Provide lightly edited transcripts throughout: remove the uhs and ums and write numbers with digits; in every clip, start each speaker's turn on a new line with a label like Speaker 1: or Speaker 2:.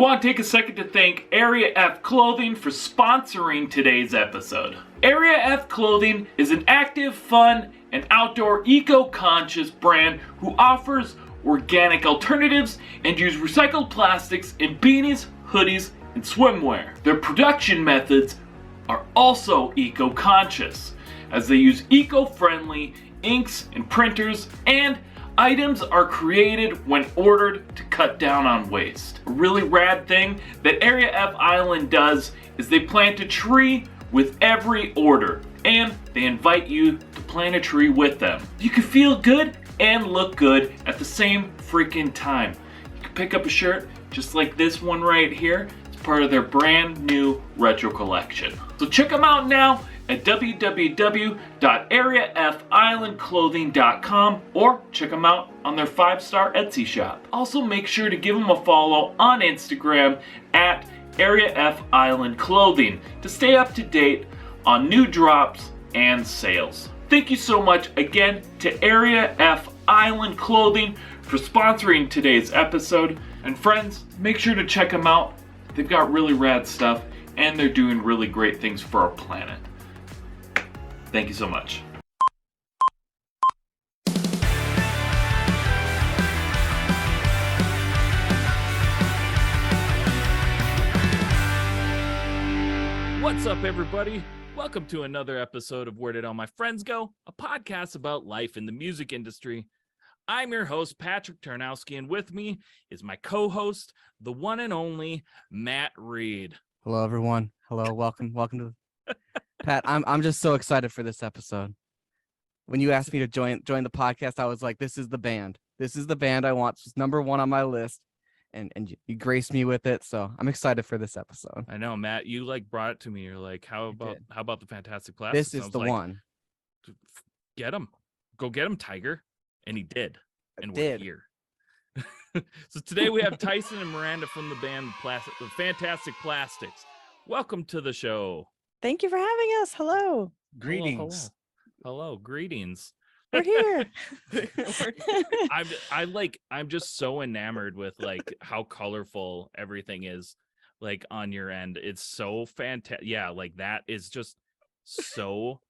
Speaker 1: want to take a second to thank Area F Clothing for sponsoring today's episode. Area F Clothing is an active, fun, and outdoor eco-conscious brand who offers organic alternatives and use recycled plastics in beanies, hoodies, and swimwear. Their production methods are also eco-conscious, as they use eco-friendly inks and printers, and items are created when ordered to cut down on waste. A really rad thing that Area F Island does is they plant a tree with every order, and they invite you to plant a tree with them. You can feel good and look good at the same freaking time. You can pick up a shirt just like this one right here. It's part of their brand new retro collection. So check them out now at www.areafislandclothing.com or check them out on their 5-star Etsy shop. Also make sure to give them a follow on Instagram at Area F Island Clothing to stay up to date on new drops and sales. Thank you so much again to Area F Island Clothing for sponsoring today's episode. And friends, make sure to check them out. They've got really rad stuff and they're doing really great things for our planet. Thank you so much.
Speaker 2: What's up, everybody? Welcome to another episode of Where Did All My Friends Go? A podcast about life in the music industry. I'm your host, Patrick Tarnowski, and with me is my co-host, the one and only Matt Reed.
Speaker 3: Hello, everyone. Hello, welcome to Pat. I'm just so excited for this episode. When you asked me to join the podcast, I was like, "This is the band. This is the band I want. It's number one on my list." And you graced me with it, so I'm excited for this episode.
Speaker 2: I know, Matt. You brought it to me. You're like, "How about the Fantastic Plastics?"
Speaker 3: This is the one.
Speaker 2: Get him, go get him, Tiger, and he did, and we're here. So today we have Tyson and Miranda from the band the Fantastic Plastics. Welcome to the show.
Speaker 4: Thank you for having us. Hello.
Speaker 3: Greetings.
Speaker 2: Hello. Greetings.
Speaker 4: We're here.
Speaker 2: I'm just so enamored with like how colorful everything is like on your end. It's so fantastic. Yeah, like that is just so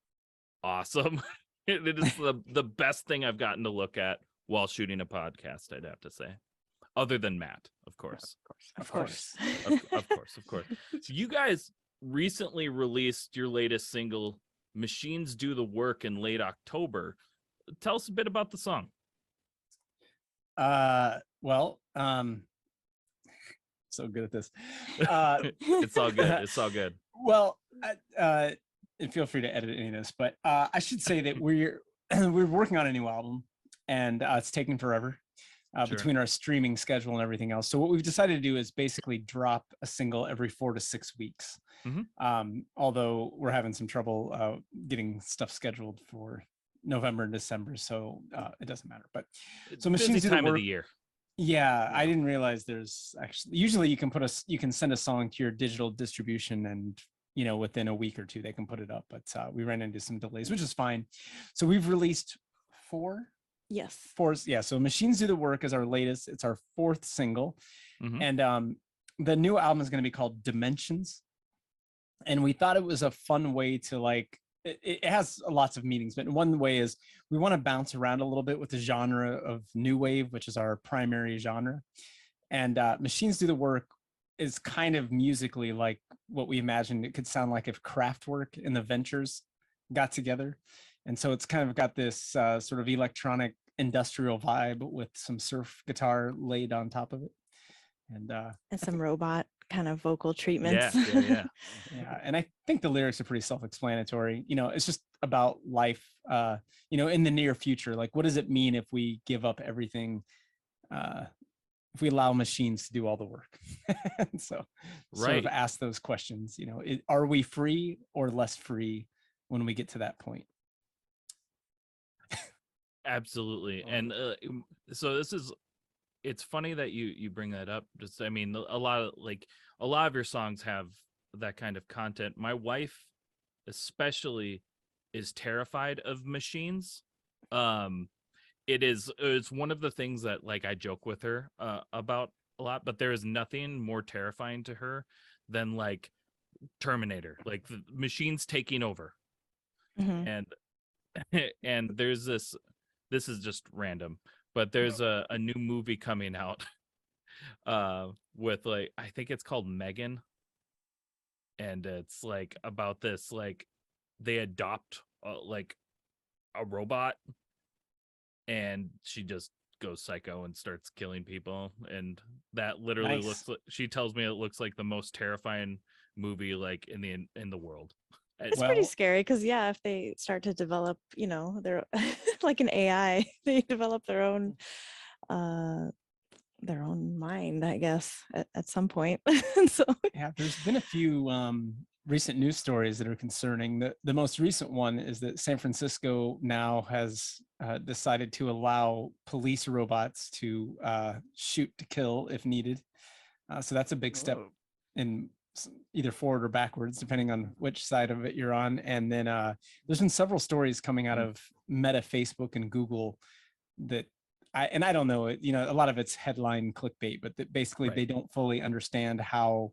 Speaker 2: awesome. It is the best thing I've gotten to look at while shooting a podcast, I'd have to say. Other than Matt, of course.
Speaker 4: Of course.
Speaker 2: Of course. So you guys recently released your latest single, Machines Do the Work, in late October. Tell us a bit about the song.
Speaker 5: So good at this.
Speaker 2: It's all good. It's all good.
Speaker 5: Well, and feel free to edit any of this, but I should say that we're working on a new album, and it's taking forever between our streaming schedule and everything else. So what we've decided to do is basically drop a single every 4 to 6 weeks.
Speaker 2: Mm-hmm.
Speaker 5: Although we're having some trouble getting stuff scheduled for November and December, so it doesn't matter. But so Machines Do the Work.
Speaker 2: Of the year.
Speaker 5: Yeah, I didn't realize there's actually usually you can send a song to your digital distribution and within a week or two they can put it up, but we ran into some delays, which is fine. So we've released four. So Machines Do the Work is our latest. It's our 4th single.
Speaker 2: Mm-hmm.
Speaker 5: And the new album is going to be called Dimensions, and we thought it was a fun way to it has lots of meanings, but one way is we want to bounce around a little bit with the genre of new wave, which is our primary genre. And Machines Do the Work is kind of musically like what we imagined it could sound like if Kraftwerk and the Ventures got together. And so it's kind of got this sort of electronic industrial vibe with some surf guitar laid on top of it. And
Speaker 4: some robot kind of vocal treatments.
Speaker 2: Yeah.
Speaker 5: Yeah, and I think the lyrics are pretty self-explanatory. It's just about life, in the near future. Like, what does it mean if we give up everything, if we allow machines to do all the work? And so sort of ask those questions, are we free or less free when we get to that point?
Speaker 2: Absolutely. And so it's funny that you bring that up. Just, I mean, a lot of your songs have that kind of content. My wife especially is terrified of machines. It's one of the things that I joke with her about a lot, but there is nothing more terrifying to her than like Terminator, like the machines taking over.
Speaker 4: Mhm.
Speaker 2: And and there's this is just random, but there's a new movie coming out with like, I think it's called Megan, and it's like about this, like they adopt like a robot, and she just goes psycho and starts killing people, and that literally
Speaker 5: Nice.
Speaker 2: looks like, she tells me it looks like the most terrifying movie like in the world.
Speaker 4: It's pretty
Speaker 5: Well-
Speaker 4: scary because yeah, if they start to develop, their like an AI, they develop their own mind, I guess, at some point. So
Speaker 5: Yeah, there's been a few recent news stories that are concerning. The most recent one is that San Francisco now has decided to allow police robots to shoot to kill if needed. So that's a big step in either forward or backwards, depending on which side of it you're on. And then there's been several stories coming out of Meta, Facebook, and Google that I don't know, a lot of it's headline clickbait, but that basically
Speaker 2: Right.
Speaker 5: they don't fully understand how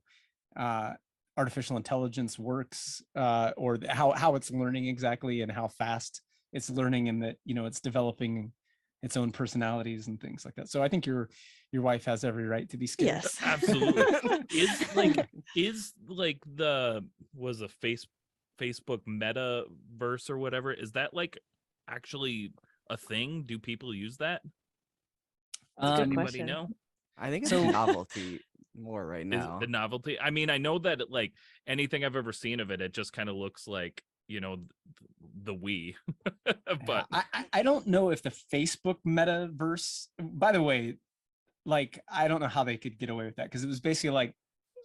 Speaker 5: artificial intelligence works, or how it's learning exactly, and how fast it's learning, and that it's developing its own personalities and things like that. So I think your wife has every right to be scared.
Speaker 4: yes.
Speaker 2: Absolutely. is like the was a Facebook metaverse or whatever, is that like actually a thing? Do people use that?
Speaker 4: That's a good
Speaker 2: Anybody
Speaker 4: question.
Speaker 2: know?
Speaker 3: I think it's
Speaker 5: So-
Speaker 3: a novelty more right
Speaker 2: Is
Speaker 3: now.
Speaker 2: it the novelty? I mean, I know that like anything I've ever seen of it, it just kind of looks like, the Wii. But
Speaker 5: I don't know if the Facebook metaverse, by the way, like I don't know how they could get away with that, because it was basically like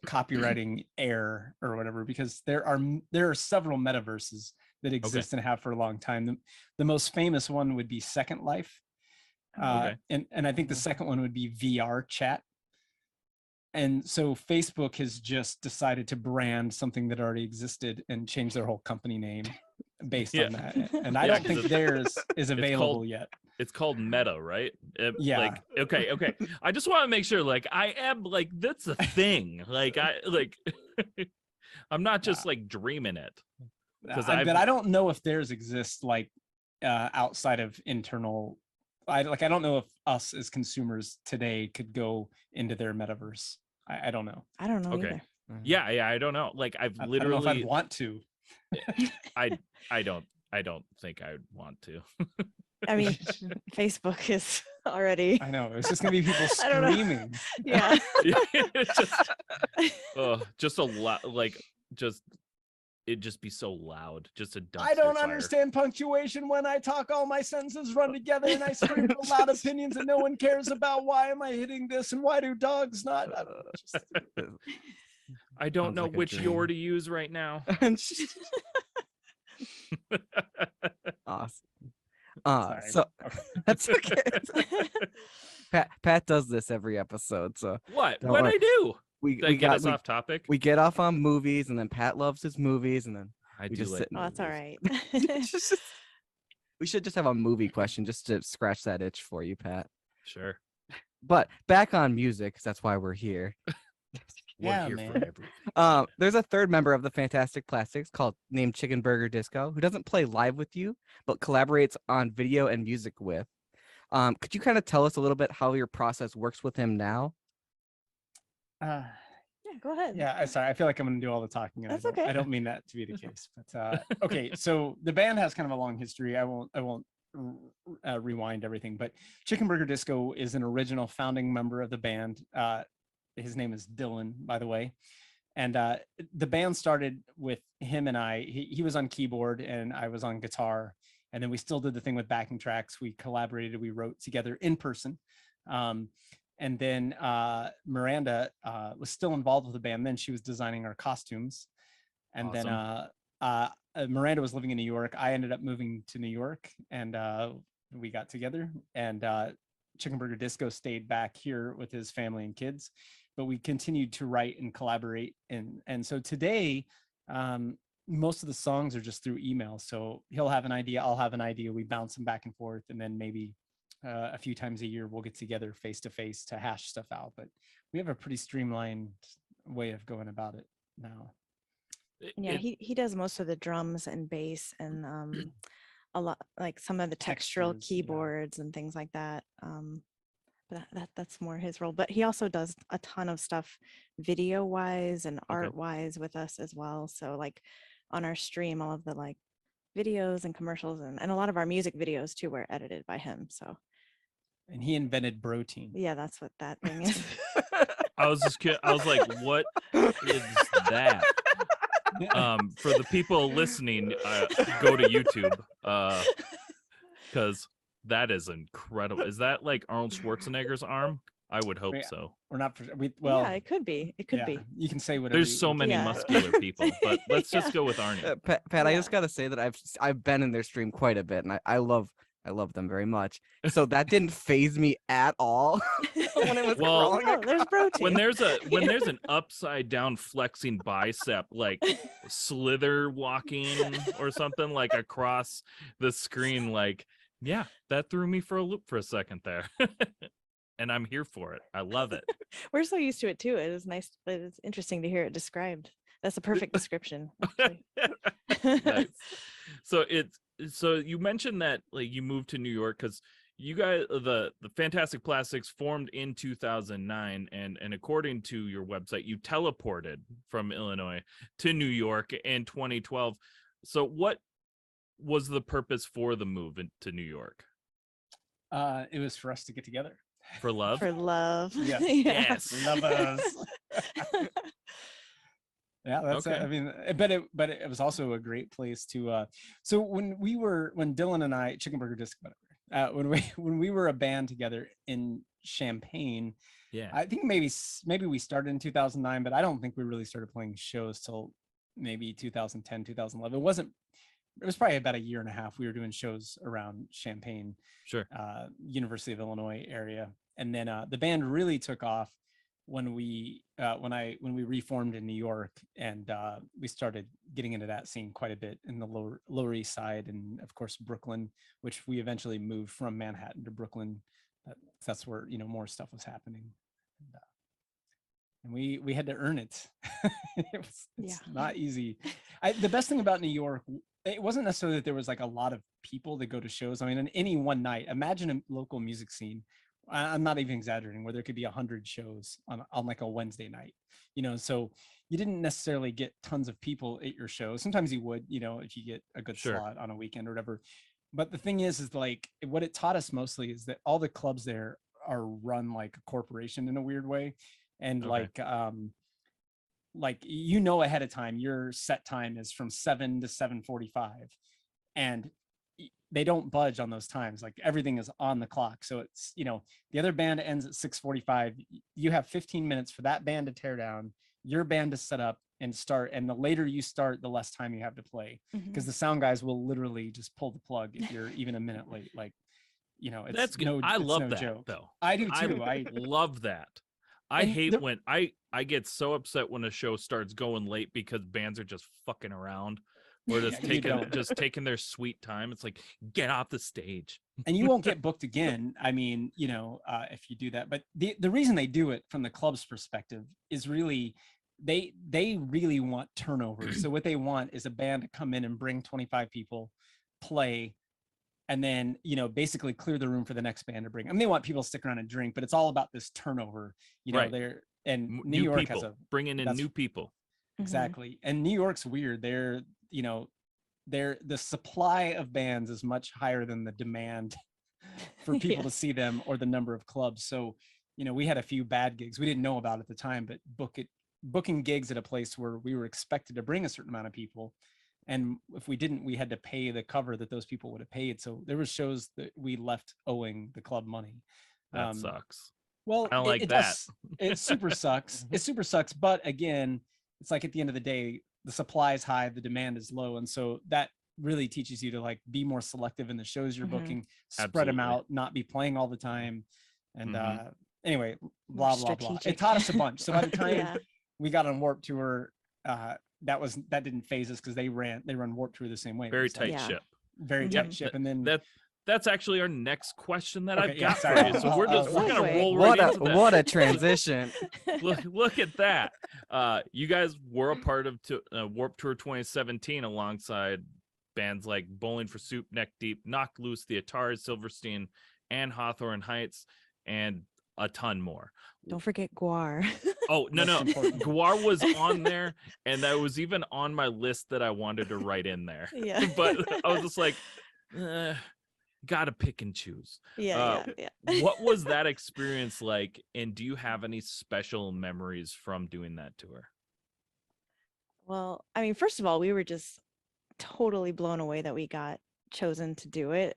Speaker 5: copywriting error or whatever, because there are several metaverses that exist and have for a long time. The most famous one would be Second Life.
Speaker 2: Okay.
Speaker 5: And I think the second one would be VR chat. And so Facebook has just decided to brand something that already existed and change their whole company name based
Speaker 2: Yeah.
Speaker 5: on that. And I
Speaker 2: Yeah,
Speaker 5: don't
Speaker 2: 'cause
Speaker 5: think
Speaker 2: it's-
Speaker 5: theirs is available
Speaker 2: called-
Speaker 5: yet.
Speaker 2: it's called Meta, right?
Speaker 5: Yeah.
Speaker 2: Like, okay. I just want to make sure, like, I am like, that's a thing. Like, I'm not just like dreaming it. 'Cause
Speaker 5: But
Speaker 2: I've-
Speaker 5: I don't know if theirs exists like outside of internal. I don't know if us as consumers today could go into their metaverse. I don't know.
Speaker 4: I don't know
Speaker 2: Okay.
Speaker 4: either.
Speaker 3: Mhm.
Speaker 2: Yeah, I don't know. Like, I've
Speaker 5: I don't know if I'd
Speaker 2: literally,
Speaker 5: want to.
Speaker 2: I don't think I would want to.
Speaker 4: I mean, Facebook is already.
Speaker 5: I know it's just gonna be people
Speaker 4: I don't know.
Speaker 5: screaming.
Speaker 4: Yeah.
Speaker 2: It's just a lot, like, it'd just be so loud. Just a dumpster
Speaker 5: I don't
Speaker 2: fire.
Speaker 5: understand punctuation when I talk. All my sentences run together, and I scream for loud opinions that no one cares about. Why am I hitting this? And why do dogs not? I don't know, it's just-
Speaker 2: I don't
Speaker 3: Sounds
Speaker 2: know
Speaker 3: like a
Speaker 2: which your
Speaker 3: dream.
Speaker 2: to use right now.
Speaker 3: Awesome.
Speaker 5: Sorry.
Speaker 3: So
Speaker 5: Okay.
Speaker 3: that's okay. Pat does this every episode, so
Speaker 2: What?
Speaker 3: Don't
Speaker 2: What'd
Speaker 3: worry.
Speaker 2: I do?
Speaker 3: we
Speaker 2: Did I
Speaker 3: we
Speaker 2: get
Speaker 3: got
Speaker 2: us
Speaker 3: we,
Speaker 2: off topic?
Speaker 3: we get off on movies, and then Pat loves his movies, and then
Speaker 2: I
Speaker 3: we
Speaker 2: do
Speaker 3: just
Speaker 2: like
Speaker 3: sit in
Speaker 4: Oh, that's all
Speaker 2: movies.
Speaker 4: right.
Speaker 3: we should just have a movie question just to scratch that itch for you, Pat.
Speaker 2: Sure.
Speaker 3: But back on music, 'cause that's why we're here.
Speaker 2: We're
Speaker 5: Yeah,
Speaker 2: here
Speaker 5: man.
Speaker 2: for everything.
Speaker 3: There's a third member of the Fantastic Plastics named Chicken Burger Disco, who doesn't play live with you, but collaborates on video and music with. Could you kind of tell us a little bit how your process works with him now?
Speaker 5: Uh,
Speaker 4: Yeah, go ahead.
Speaker 5: Yeah, I'm sorry. I feel like I'm going to do all the talking. And
Speaker 4: That's
Speaker 5: I don't,
Speaker 4: okay.
Speaker 5: I don't mean that to be the case, but okay. So the band has kind of a long history. I won't rewind everything, but Chicken Burger Disco is an original founding member of the band. His name is Dylan, by the way. And the band started with him and I. He was on keyboard and I was on guitar. And then we still did the thing with backing tracks. We collaborated. We wrote together in person. And then Miranda was still involved with the band. Then she was designing our costumes. And then Miranda was living in New York. I ended up moving to New York, and we got together. And Chicken Burger Disco stayed back here with his family and kids. But we continued to write and collaborate. And so today, most of the songs are just through email. So he'll have an idea, I'll have an idea. We bounce them back and forth, and then maybe a few times a year we'll get together face to face to hash stuff out. But we have a pretty streamlined way of going about it now.
Speaker 4: Yeah,
Speaker 2: It-
Speaker 4: he does most of the drums and bass and a lot like some of the textural
Speaker 5: Textures, yeah.
Speaker 4: keyboards and things like that. But that's more his role. But he also does a ton of stuff video wise and art wise with us as well. So like on our stream, all of the like videos and commercials and a lot of our music videos too were edited by him. So
Speaker 5: And he invented Brotein.
Speaker 4: yeah, that's what that thing is.
Speaker 2: I was I was like, what is that? For the people listening, go to YouTube, because that is incredible. Is that like Arnold Schwarzenegger's arm? I would hope
Speaker 5: Yeah.
Speaker 2: so.
Speaker 5: We're not. Well,
Speaker 4: yeah, it could be. It could
Speaker 5: yeah,
Speaker 4: be.
Speaker 5: You can say whatever.
Speaker 2: There's so many
Speaker 4: Yeah.
Speaker 2: muscular people, but let's just go with Arnie.
Speaker 3: Pat, I
Speaker 4: Yeah.
Speaker 3: just gotta say that I've been in their stream quite a bit, and I love them very much. So that didn't phase me at all when it was
Speaker 2: Well,
Speaker 3: crawling.
Speaker 4: Oh, there's protein.
Speaker 2: When there's an upside down flexing bicep, like slither walking or something like across the screen, like, yeah, that threw me for a loop for a second there. And I'm here for it. I love it.
Speaker 4: We're so used to it too. It is nice. It is interesting to hear it described. That's a perfect description. actually.
Speaker 2: Nice. So you mentioned that like you moved to New York because you guys, the Fantastic Plastics, formed in 2009, and according to your website, you teleported from Illinois to New York in 2012. So what was the purpose for the move to New York?
Speaker 5: It was for us to get together.
Speaker 2: For love?
Speaker 4: For love.
Speaker 5: Yes.
Speaker 4: Yeah.
Speaker 2: Yes.
Speaker 5: Love us. Yeah, that's
Speaker 2: Okay.
Speaker 5: I mean, but it was also a great place to. So when Dylan and I, Chicken Burger Disc, whatever, when we were a band together in Champaign,
Speaker 2: Yeah.
Speaker 5: I think maybe we started in 2009, but I don't think we really started playing shows till maybe 2010, 2011. It was probably about a year and a half. We were doing shows around Champaign,
Speaker 2: Sure.
Speaker 5: University of Illinois area, and then the band really took off when we reformed in New York, and we started getting into that scene quite a bit in the Lower East Side, and of course Brooklyn, which we eventually moved from Manhattan to Brooklyn. That's where more stuff was happening, and we had to earn it. It's
Speaker 4: Yeah.
Speaker 5: not easy. The best thing about New York, it wasn't necessarily that there was like a lot of people that go to shows. I mean, on any one night, imagine a local music scene. I'm not even exaggerating, where there could be 100 shows on like a Wednesday night, so you didn't necessarily get tons of people at your show. Sometimes you would, if you get a good
Speaker 2: Sure.
Speaker 5: slot on a weekend or whatever. But the thing is like what it taught us mostly is that all the clubs there are run like a corporation in a weird way. And
Speaker 2: Okay.
Speaker 5: like ahead of time, your set time is from 7 to 7:45. And they don't budge on those times. Like everything is on the clock. So it's, the other band ends at 6:45. You have 15 minutes for that band to tear down, your band to set up and start. And the later you start, the less time you have to play,
Speaker 4: Mhm.
Speaker 5: because the sound guys will literally just pull the plug if you're even a minute late. Like, it's
Speaker 2: That's good. I
Speaker 5: it's
Speaker 2: love
Speaker 5: no
Speaker 2: that
Speaker 5: joke.
Speaker 2: though.
Speaker 5: I do too.
Speaker 2: I love that. I
Speaker 5: And
Speaker 2: hate
Speaker 5: the-
Speaker 2: when I get so upset when a show starts going late because bands are just fucking around or just
Speaker 5: Yeah, you don't.
Speaker 2: taking their sweet time. It's like, get off the stage.
Speaker 5: And you won't get booked again. I mean, if you do that. But the reason they do it from the club's perspective is really they really want turnover. So what they want is a band to come in and bring 25 people, play, and then basically clear the room for the next band to bring. I mean, they want people to stick around and drink, but it's all about this turnover.
Speaker 2: Right.
Speaker 5: And New
Speaker 2: New
Speaker 5: York
Speaker 2: people,
Speaker 5: has
Speaker 2: bringing in
Speaker 5: that's-
Speaker 2: new people.
Speaker 4: Mhm.
Speaker 5: exactly. And New York's weird. The supply of bands is much higher than the demand for people
Speaker 4: Yeah.
Speaker 5: to see them, or the number of clubs. So, we had a few bad gigs we didn't know about at the time, but booking gigs at a place where we were expected to bring a certain amount of people. And if we didn't, we had to pay the cover that those people would have paid. So there were shows that we left owing the club money.
Speaker 2: That sucks.
Speaker 5: Well,
Speaker 2: I don't like
Speaker 5: it
Speaker 2: that.
Speaker 5: does. It super sucks. It super sucks. But again, it's like at the end of the day, the supply is high, the demand is low. And so that really teaches you to like be more selective in the shows you're
Speaker 4: Mhm.
Speaker 5: booking, spread them
Speaker 2: Absolutely.
Speaker 5: out, not be playing all the time. And
Speaker 2: Mhm.
Speaker 5: anyway,
Speaker 4: More
Speaker 5: blah, blah, blah. It
Speaker 4: strategic.
Speaker 5: taught us a bunch. So by the time
Speaker 4: Yeah.
Speaker 5: we got on Warped Tour, that didn't phase us because they run Warped Tour the same way. It
Speaker 2: Very
Speaker 5: was like
Speaker 2: tight
Speaker 4: Yeah.
Speaker 2: ship.
Speaker 5: very
Speaker 4: Mhm.
Speaker 5: tight ship. And then
Speaker 2: That that's actually our next question that I've
Speaker 5: Okay, yeah,
Speaker 2: got
Speaker 5: sorry.
Speaker 2: for you. So we're gonna
Speaker 4: Segue.
Speaker 2: roll right into that.
Speaker 3: What a transition.
Speaker 2: Look at that. You guys were a part of Warped Tour 2017 alongside bands like Bowling for Soup, Neck Deep, Knock Loose, the Atars, Silverstein, and Hawthorne Heights, and a ton more.
Speaker 4: Don't forget Guar.
Speaker 2: Oh, no.
Speaker 5: Most important.
Speaker 2: Guar was on there, and that was even on my list that I wanted to write in there.
Speaker 4: Yeah.
Speaker 2: But I was just like, gotta pick and choose.
Speaker 4: Yeah.
Speaker 2: What was that experience like, and do you have any special memories from doing that tour?
Speaker 4: Well, I mean, first of all, we were just totally blown away that we got chosen to do it.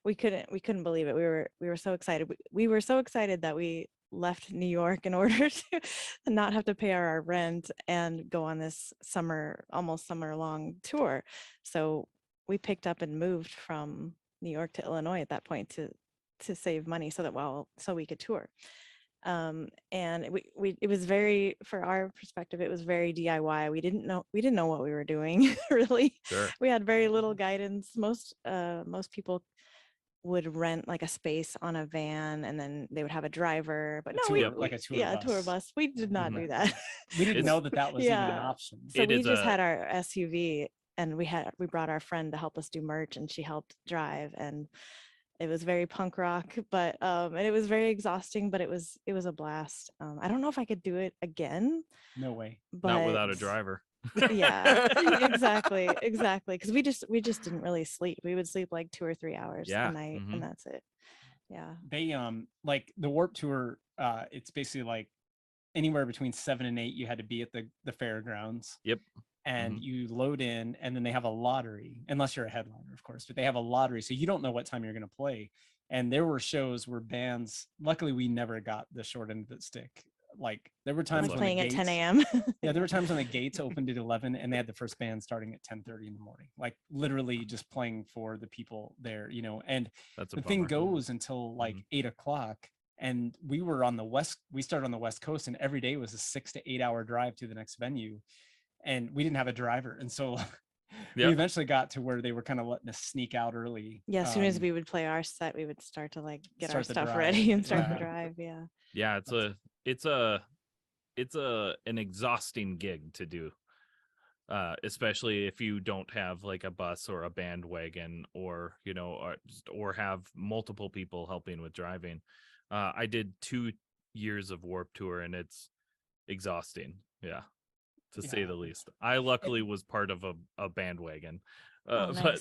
Speaker 4: We couldn't believe it. We were so excited. We were so excited that we left New York in order to not have to pay our rent and go on this almost summer long tour. So we picked up and moved from New York to Illinois at that point to save money so we could tour. And it was very, for our perspective, it was very DIY. We didn't know what we were doing really.
Speaker 2: Sure.
Speaker 4: We had very little guidance. Most people would rent like a space on a van, and then they would have a driver, but no,
Speaker 5: like a tour
Speaker 4: a
Speaker 5: bus.
Speaker 4: tour bus. We did not do that.
Speaker 5: We didn't
Speaker 2: It's-
Speaker 5: know that was even an
Speaker 4: Yeah.
Speaker 5: option.
Speaker 4: So
Speaker 2: It
Speaker 4: we
Speaker 2: is
Speaker 4: just
Speaker 2: a-
Speaker 4: had our SUV, and we brought our friend to help us do merch, and she helped drive, and it was very punk rock, but and it was very exhausting, but it was a blast. I don't know if I could do it again,
Speaker 5: No way.
Speaker 4: but
Speaker 2: Not without a driver.
Speaker 4: yeah, exactly, because we just didn't really sleep. We would sleep like 2 or 3 hours
Speaker 2: Yeah,
Speaker 4: a night,
Speaker 2: mhm.
Speaker 4: and that's it. Yeah.
Speaker 5: They like the Warp Tour, it's basically like anywhere between 7 and 8 you had to be at the fairgrounds.
Speaker 2: Yep.
Speaker 5: And you load in, and then they have a lottery, unless you're a headliner, of course, but they have a lottery, so you don't know what time you're going to play. And there were shows where bands, luckily we never got the short end of the stick. Like there were times
Speaker 4: Like
Speaker 5: when
Speaker 4: playing
Speaker 5: the
Speaker 4: at 10
Speaker 5: gates-
Speaker 4: a.m.
Speaker 5: Yeah, there were times when the gates opened at 11 and they had the first band starting at 10:30 in the morning, like literally just playing for the people there, and
Speaker 2: That's a
Speaker 5: the thing
Speaker 2: bummer.
Speaker 5: goes until like 8 o'clock. And we started on the West Coast, and every day was a 6 to 8 hour drive to the next venue. And we didn't have a driver. And so we
Speaker 2: Yep.
Speaker 5: eventually got to where they were kind of letting us sneak out early.
Speaker 4: Yeah, as soon as we would play our set, we would start to like get our
Speaker 5: Start the
Speaker 4: stuff
Speaker 5: drive,
Speaker 4: ready and start
Speaker 5: yeah.
Speaker 4: the drive. Yeah.
Speaker 2: Yeah, it's an exhausting gig to do. Especially if you don't have like a bus or a bandwagon, or or have multiple people helping with driving. I did 2 years of Warped Tour, and it's exhausting, to say
Speaker 5: Yeah.
Speaker 2: the least. I luckily was part of a bandwagon,
Speaker 4: Oh,
Speaker 2: but
Speaker 4: nice.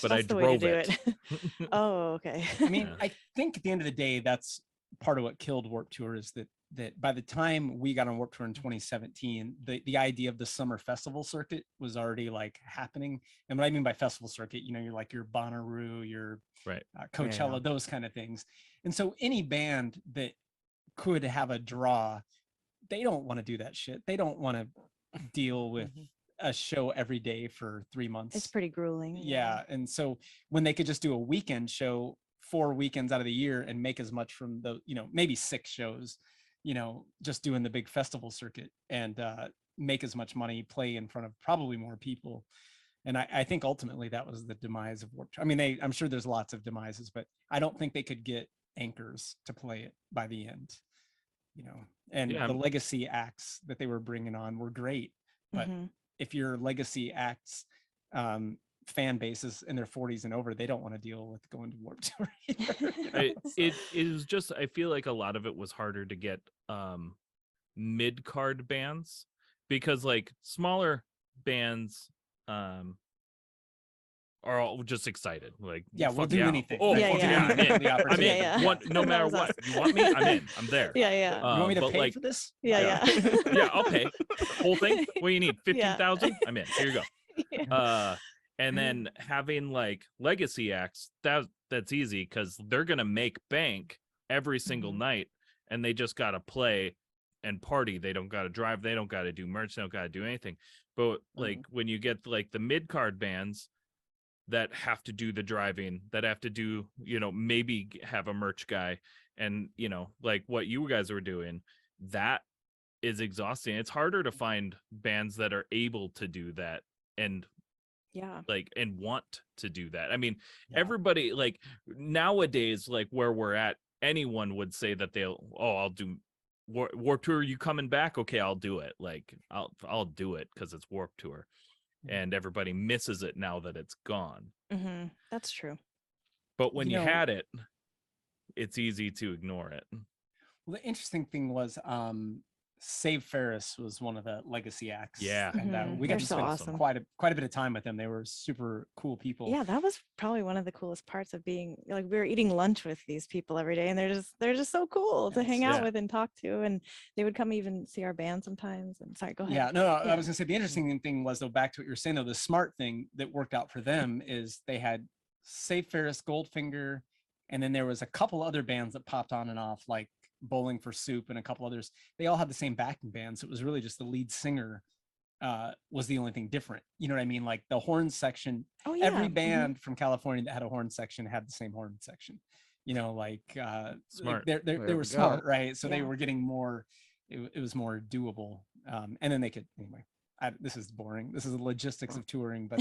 Speaker 2: but I
Speaker 4: That's the way to
Speaker 2: drove
Speaker 4: do
Speaker 2: it.
Speaker 4: Oh, okay.
Speaker 5: I mean,
Speaker 2: Yeah.
Speaker 5: I think at the end of the day, that's part of what killed Warped Tour, is that by the time we got on Warped Tour in 2017, the idea of the summer festival circuit was already like happening. And what I mean by festival circuit, you're like your Bonnaroo, your
Speaker 2: Right.
Speaker 5: Coachella,
Speaker 3: Yeah.
Speaker 5: those kind of things. And so any band that could have a draw, they don't want to do that shit. They don't want to deal with
Speaker 4: Mhm.
Speaker 5: a show every day for 3 months.
Speaker 4: It's pretty grueling.
Speaker 5: Yeah. And so when they could just do a weekend show 4 weekends out of the year and make as much from the, maybe 6 shows, just doing the big festival circuit, and make as much money, play in front of probably more people. And I think ultimately that was the demise of Warped Tour. I mean, I'm sure there's lots of demises, but I don't think they could get anchors to play it by the end, and
Speaker 2: Yeah.
Speaker 5: the legacy acts that they were bringing on were great. But
Speaker 4: Mhm.
Speaker 5: if your legacy acts fan bases in their 40s and over, they don't want to deal with going to Warped Tour either,
Speaker 2: It was just, I feel like a lot of it was harder to get mid-card bands, because like smaller bands are all just excited, like,
Speaker 5: Yeah, we'll
Speaker 2: fuck
Speaker 5: do
Speaker 2: yeah.
Speaker 5: anything.
Speaker 2: Oh,
Speaker 4: Yeah,
Speaker 2: fuck
Speaker 4: yeah.
Speaker 2: yeah, I'm in.
Speaker 5: The
Speaker 2: I'm in.
Speaker 5: opportunity.
Speaker 4: Yeah.
Speaker 2: No
Speaker 4: That
Speaker 2: matter
Speaker 4: was
Speaker 2: what,
Speaker 4: us.
Speaker 2: you want me, I'm in. I'm there.
Speaker 4: Yeah, yeah.
Speaker 5: You want me to
Speaker 2: but
Speaker 5: pay
Speaker 2: like,
Speaker 5: for this?
Speaker 4: Yeah,
Speaker 2: yeah.
Speaker 4: yeah.
Speaker 2: Yeah, I'll pay. Whole thing. What do you need?
Speaker 4: Yeah.
Speaker 2: 15,000? I'm in. Here you go.
Speaker 4: Yeah.
Speaker 2: And then having like legacy acts, that's easy, because they're gonna make bank every single
Speaker 4: Mhm.
Speaker 2: night, and they just gotta play and party. They don't gotta drive, they don't gotta do merch, they don't gotta do anything. But like when you get like the mid-card bands that have to do the driving, that have to do, maybe have a merch guy, and like what you guys were doing, that is exhausting. It's harder to find bands that are able to do that and
Speaker 4: Yeah.
Speaker 2: like, and want to do that. I mean,
Speaker 5: Yeah.
Speaker 2: everybody, like, nowadays, like where we're at, anyone would say that I'll do Warp Tour. You coming back? Okay, I'll do it. Like, I'll do it because it's Warp Tour, and everybody misses it now that it's gone.
Speaker 4: That's true.
Speaker 2: But when
Speaker 5: You
Speaker 2: you
Speaker 5: know-
Speaker 2: had it, it's easy to ignore it.
Speaker 5: Well, the interesting thing was Save Ferris was one of the legacy acts.
Speaker 2: Yeah.
Speaker 5: And we
Speaker 4: They're
Speaker 5: got to
Speaker 4: so
Speaker 5: spend
Speaker 4: awesome.
Speaker 5: quite a bit of time with them. They were super cool people.
Speaker 4: Yeah, that was probably one of the coolest parts of being like we were eating lunch with these people every day, and they're just so cool to
Speaker 5: Yes.
Speaker 4: hang out
Speaker 2: Yeah.
Speaker 4: with and talk to, and they would come even see our band sometimes. And sorry, go ahead.
Speaker 5: Yeah, no, I
Speaker 4: Yeah.
Speaker 5: was gonna say the interesting thing was though, back to what you were saying though, the smart thing that worked out for them is they had Save Ferris, Goldfinger, and then there was a couple other bands that popped on and off, like Bowling for Soup and a couple others. They all had the same backing band, so it was really just the lead singer was the only thing different. You know what I mean? Like the horn section,
Speaker 4: Oh yeah.
Speaker 5: every
Speaker 4: Mhm.
Speaker 5: band from California that had a horn section had the same horn section. You know, like
Speaker 2: Smart.
Speaker 5: they
Speaker 3: There
Speaker 5: were
Speaker 3: we
Speaker 5: smart,
Speaker 3: go.
Speaker 5: right? So they
Speaker 4: Yeah.
Speaker 5: were getting more. It was more doable, and then they could anyway. This is boring. This is the logistics of touring, but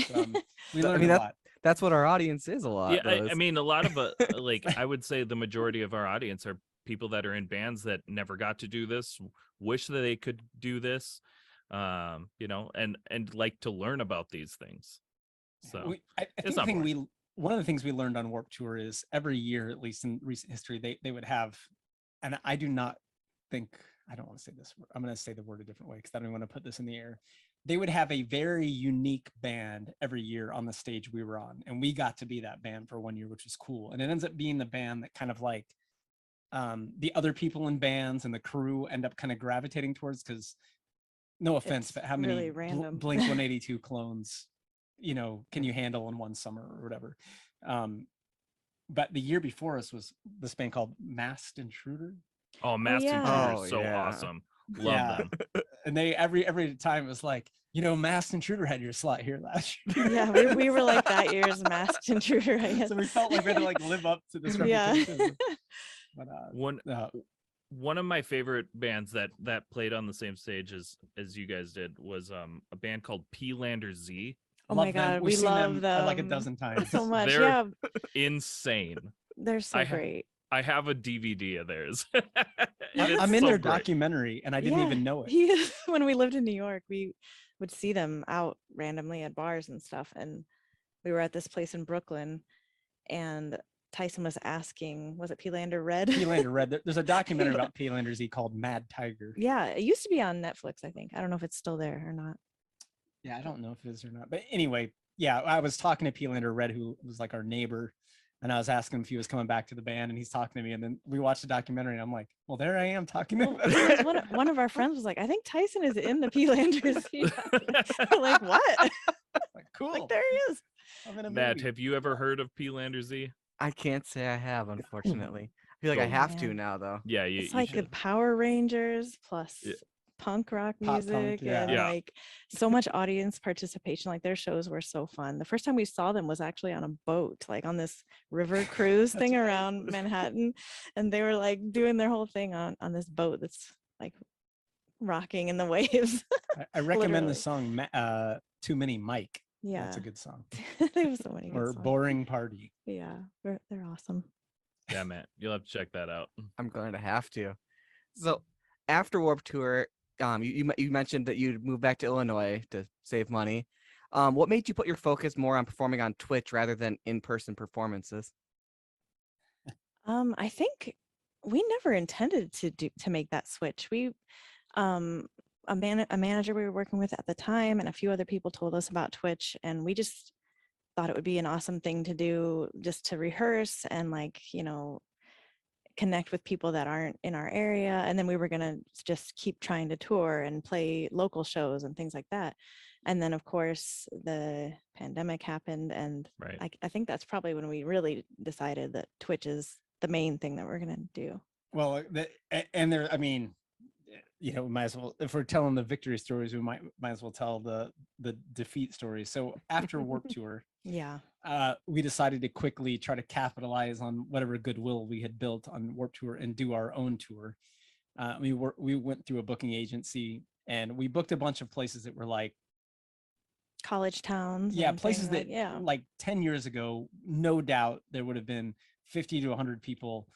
Speaker 5: we learned
Speaker 3: mean,
Speaker 5: a
Speaker 3: that-
Speaker 5: lot.
Speaker 3: That's what our audience is a lot.
Speaker 2: Yeah,
Speaker 3: though,
Speaker 2: I
Speaker 3: is-
Speaker 2: mean, a lot of like, I would say the majority of our audience are people that are in bands that never got to do this, wish that they could do this, you know, and like to learn about these things. So
Speaker 5: I
Speaker 2: it's
Speaker 5: think the
Speaker 2: not
Speaker 5: thing one of the things we learned on Warped Tour is every year, at least in recent history, they would have, and I do not think, I don't want to say this word, I'm going to say the word a different way because I don't want to put this in the air. They would have a very unique band every year on the stage we were on, and we got to be that band for 1 year, which was cool. And it ends up being the band that kind of like the other people in bands and the crew end up kind of gravitating towards, because no offense,
Speaker 4: It's
Speaker 5: but how
Speaker 4: really
Speaker 5: many
Speaker 4: random.
Speaker 5: Blink 182 clones, you know, can you handle in one summer or whatever? But the year before us was this band called Masked Intruder.
Speaker 2: oh, Master
Speaker 4: yeah.
Speaker 2: Intruder is so
Speaker 3: yeah.
Speaker 2: awesome. Love
Speaker 5: Yeah.
Speaker 2: them.
Speaker 5: And they every time it was like, you know, Masked Intruder had your slot here last year.
Speaker 4: Yeah, we were like that year's Masked Intruder, I guess.
Speaker 5: So we felt like we had to like live up to this
Speaker 4: Yeah.
Speaker 5: reputation. But
Speaker 2: One of my favorite bands that played on the same stage as you guys did was a band called P-Lander Z.
Speaker 4: Oh
Speaker 5: love
Speaker 4: my
Speaker 5: them.
Speaker 4: God,
Speaker 5: We've
Speaker 4: we
Speaker 5: seen
Speaker 4: love them
Speaker 5: like a dozen times.
Speaker 4: so much.
Speaker 2: They're
Speaker 4: Yeah,
Speaker 2: Insane.
Speaker 4: they're so
Speaker 2: I ha-
Speaker 4: great.
Speaker 2: I have a DVD of theirs. And it's
Speaker 5: I'm in
Speaker 2: so
Speaker 5: their
Speaker 2: great.
Speaker 5: documentary and I didn't
Speaker 4: Yeah,
Speaker 5: even know it.
Speaker 4: When we lived in New York, we would see them out randomly at bars and stuff. And we were at this place in Brooklyn, and Tyson was asking, was it P-Lander Red?
Speaker 5: P-Lander Red. There's a documentary
Speaker 4: Yeah.
Speaker 5: about P-Lander Z called Mad Tiger.
Speaker 4: Yeah, it used to be on Netflix, I think. I don't know if it's still there or not.
Speaker 5: Yeah, I don't know if it is or not. But anyway, yeah, I was talking to P-Lander Red, who was like our neighbor. And I was asking him if he was coming back to the band, and he's talking to me. And then we watched the documentary, and I'm like, well, there I am talking to
Speaker 4: Well,
Speaker 5: him.
Speaker 4: because one of our friends was like, I think Tyson is in the P-Lander Z. Like, what?
Speaker 5: Like, cool.
Speaker 4: Like, there he is.
Speaker 5: I'm in a
Speaker 2: Matt,
Speaker 5: movie.
Speaker 2: have you ever heard of P-Lander Z?
Speaker 3: I can't say I have, unfortunately. I feel like I
Speaker 2: Oh,
Speaker 3: have to
Speaker 4: man.
Speaker 3: now, though.
Speaker 2: Yeah, you,
Speaker 4: It's
Speaker 2: you
Speaker 4: like the
Speaker 2: should.
Speaker 4: Power Rangers plus
Speaker 2: Yeah.
Speaker 4: punk rock
Speaker 5: Pop punk,
Speaker 4: music
Speaker 5: yeah.
Speaker 4: and
Speaker 2: Yeah.
Speaker 4: like so much audience participation. Like their shows were so fun. The first time we saw them was actually on a boat, like on this river cruise
Speaker 5: That's
Speaker 4: thing
Speaker 5: right.
Speaker 4: around Manhattan, and they were like doing their whole thing on this boat that's like rocking in the waves.
Speaker 5: I recommend the
Speaker 4: literally.
Speaker 5: song Too Many Mike.
Speaker 4: Yeah,
Speaker 5: That's a good song.
Speaker 4: they have so many good
Speaker 5: Or
Speaker 4: songs.
Speaker 5: Boring Party.
Speaker 4: Yeah, they're awesome.
Speaker 2: Yeah, Matt, you'll have to check that out.
Speaker 3: I'm going to have to. So after Warped Tour, you mentioned that you'd moved back to Illinois to save money. What made you put your focus more on performing on Twitch rather than in-person performances?
Speaker 4: I think we never intended to make that switch. We a manager we were working with at the time and a few other people told us about Twitch, and we just thought it would be an awesome thing to do, just to rehearse and like, you know, connect with people that aren't in our area. And then we were going to just keep trying to tour and play local shows and things like that. And then of course the pandemic happened, and
Speaker 2: Right.
Speaker 4: I think that's probably when we really decided that Twitch is the main thing that we're going to do.
Speaker 5: Well, and there, I mean, you know, we might as well, if we're telling the victory stories, we might as well tell the defeat stories. So after Warped Tour,
Speaker 4: Yeah.
Speaker 5: we decided to quickly try to capitalize on whatever goodwill we had built on Warped Tour and do our own tour. We went through a booking agency and we booked a bunch of places that were like
Speaker 4: college towns.
Speaker 5: Yeah,
Speaker 4: and
Speaker 5: places
Speaker 4: things
Speaker 5: that
Speaker 4: yeah.
Speaker 5: like 10 years ago, no doubt there would have been 50 to 100 people.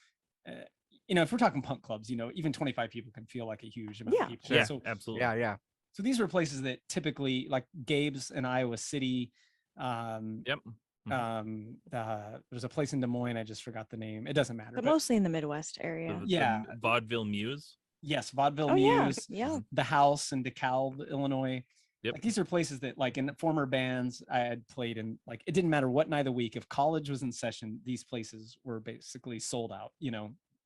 Speaker 5: If we're talking punk clubs, even 25 people can feel like a huge amount
Speaker 4: Yeah.
Speaker 5: of people.
Speaker 2: Yeah,
Speaker 5: So
Speaker 2: absolutely.
Speaker 3: Yeah.
Speaker 5: so these were places that typically, like Gabe's in Iowa City.
Speaker 2: Yep.
Speaker 5: There's a place in Des Moines, I just forgot the name. It doesn't matter.
Speaker 4: But mostly in the Midwest area.
Speaker 5: Yeah.
Speaker 2: Vaudeville Muse.
Speaker 5: Yes, Vaudeville
Speaker 4: Oh yeah,
Speaker 5: Muse,
Speaker 4: yeah.
Speaker 5: the House in DeKalb, Illinois.
Speaker 2: Yep.
Speaker 5: Like these are places that, like, in former bands I had played in, like, it didn't matter what night of the week. If college was in session, these places were basically sold out,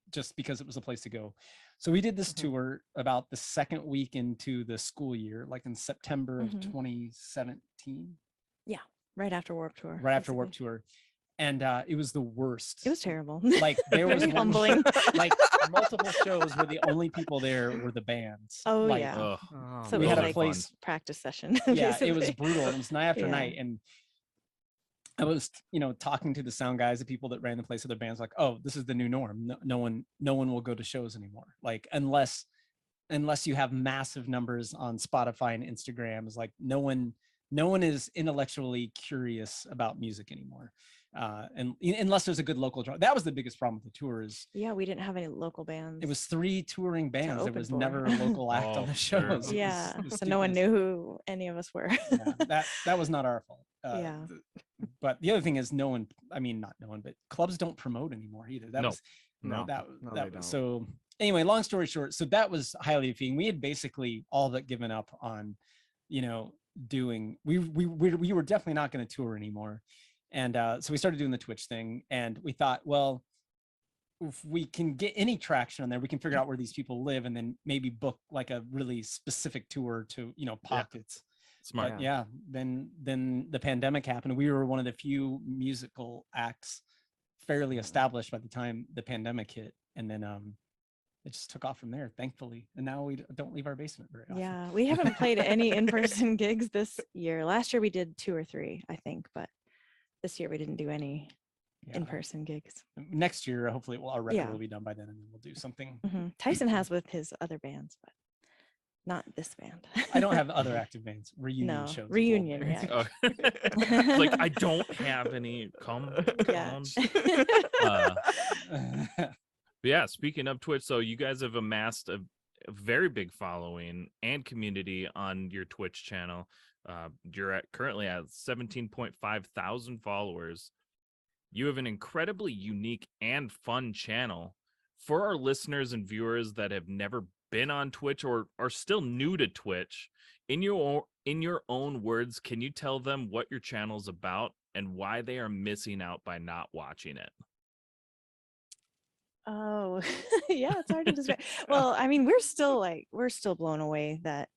Speaker 5: just because it was a place to go. So we did this tour about the second week into the school year, like in September of 2017.
Speaker 4: Yeah, right after Warped Tour.
Speaker 5: Right after
Speaker 4: basically.
Speaker 5: Warped Tour. And it was the worst.
Speaker 4: It was terrible.
Speaker 5: Like there was
Speaker 4: Very
Speaker 5: one-
Speaker 4: humbling.
Speaker 5: like multiple shows where the only people there were the bands.
Speaker 4: Oh,
Speaker 5: Like,
Speaker 4: yeah.
Speaker 2: Ugh.
Speaker 3: Oh,
Speaker 4: So
Speaker 5: we
Speaker 4: it
Speaker 5: had
Speaker 4: was
Speaker 5: a
Speaker 4: like
Speaker 5: place.
Speaker 4: practice session.
Speaker 5: Yeah, it was
Speaker 4: basically.
Speaker 5: brutal. It was night after
Speaker 4: Yeah.
Speaker 5: night, and I was, talking to the sound guys, the people that ran the place, other bands, like, oh, this is the new norm. No one will go to shows anymore. Like unless you have massive numbers on Spotify and Instagram, is like no one is intellectually curious about music anymore. And unless there's a good local draw. That was the biggest problem with the tour is
Speaker 4: Yeah, we didn't have any local bands.
Speaker 5: it was 3 touring bands. There
Speaker 4: open
Speaker 5: was
Speaker 4: for.
Speaker 5: never a local act
Speaker 2: Oh,
Speaker 5: on the
Speaker 2: sure.
Speaker 5: shows. It was-
Speaker 4: Yeah,
Speaker 5: it was
Speaker 4: so no one
Speaker 5: stupid.
Speaker 4: knew who any of us were.
Speaker 5: Yeah, that was not our fault.
Speaker 4: Yeah.
Speaker 5: But the other thing is not no one, but clubs don't promote anymore either. That
Speaker 2: No.
Speaker 5: was
Speaker 3: No,
Speaker 5: that
Speaker 3: no,
Speaker 5: that
Speaker 3: they
Speaker 5: was
Speaker 3: don't.
Speaker 5: so anyway, long story short, so that was highly defeating. We had basically all but given up on, doing we were definitely not going to tour anymore. And so we started doing the Twitch thing, and we thought, well, if we can get any traction on there, we can figure out where these people live and then maybe book like a really specific tour to, pockets.
Speaker 2: Smart.
Speaker 5: But yeah, then the pandemic happened. We were one of the few musical acts fairly established by the time the pandemic hit, and then it just took off from there, thankfully. And now we don't leave our basement very often.
Speaker 4: Yeah, we haven't played any in-person gigs this year. Last year we did 2 or 3, I think, but this year we didn't do any
Speaker 5: Yeah.
Speaker 4: in-person gigs.
Speaker 5: Next year, hopefully, our record
Speaker 4: Yeah.
Speaker 5: will be done by then, and then we'll do something.
Speaker 4: Tyson has with his other bands, but not this band.
Speaker 5: I don't have other active bands. Reunion
Speaker 4: No,
Speaker 5: shows. with old
Speaker 4: reunion,
Speaker 5: bands.
Speaker 4: yeah.
Speaker 2: Oh. It's like I don't have any
Speaker 4: Yeah.
Speaker 2: But yeah, speaking of Twitch, so you guys have amassed a very big following and community on your Twitch channel. You're currently at 17.5 thousand followers. You have an incredibly unique and fun channel. For our listeners and viewers that have never been on Twitch or are still new to Twitch, in your own words, can you tell them what your channel's about and why they are missing out by not watching it?
Speaker 4: Oh, yeah, it's hard to describe. Well, I mean, we're still blown away that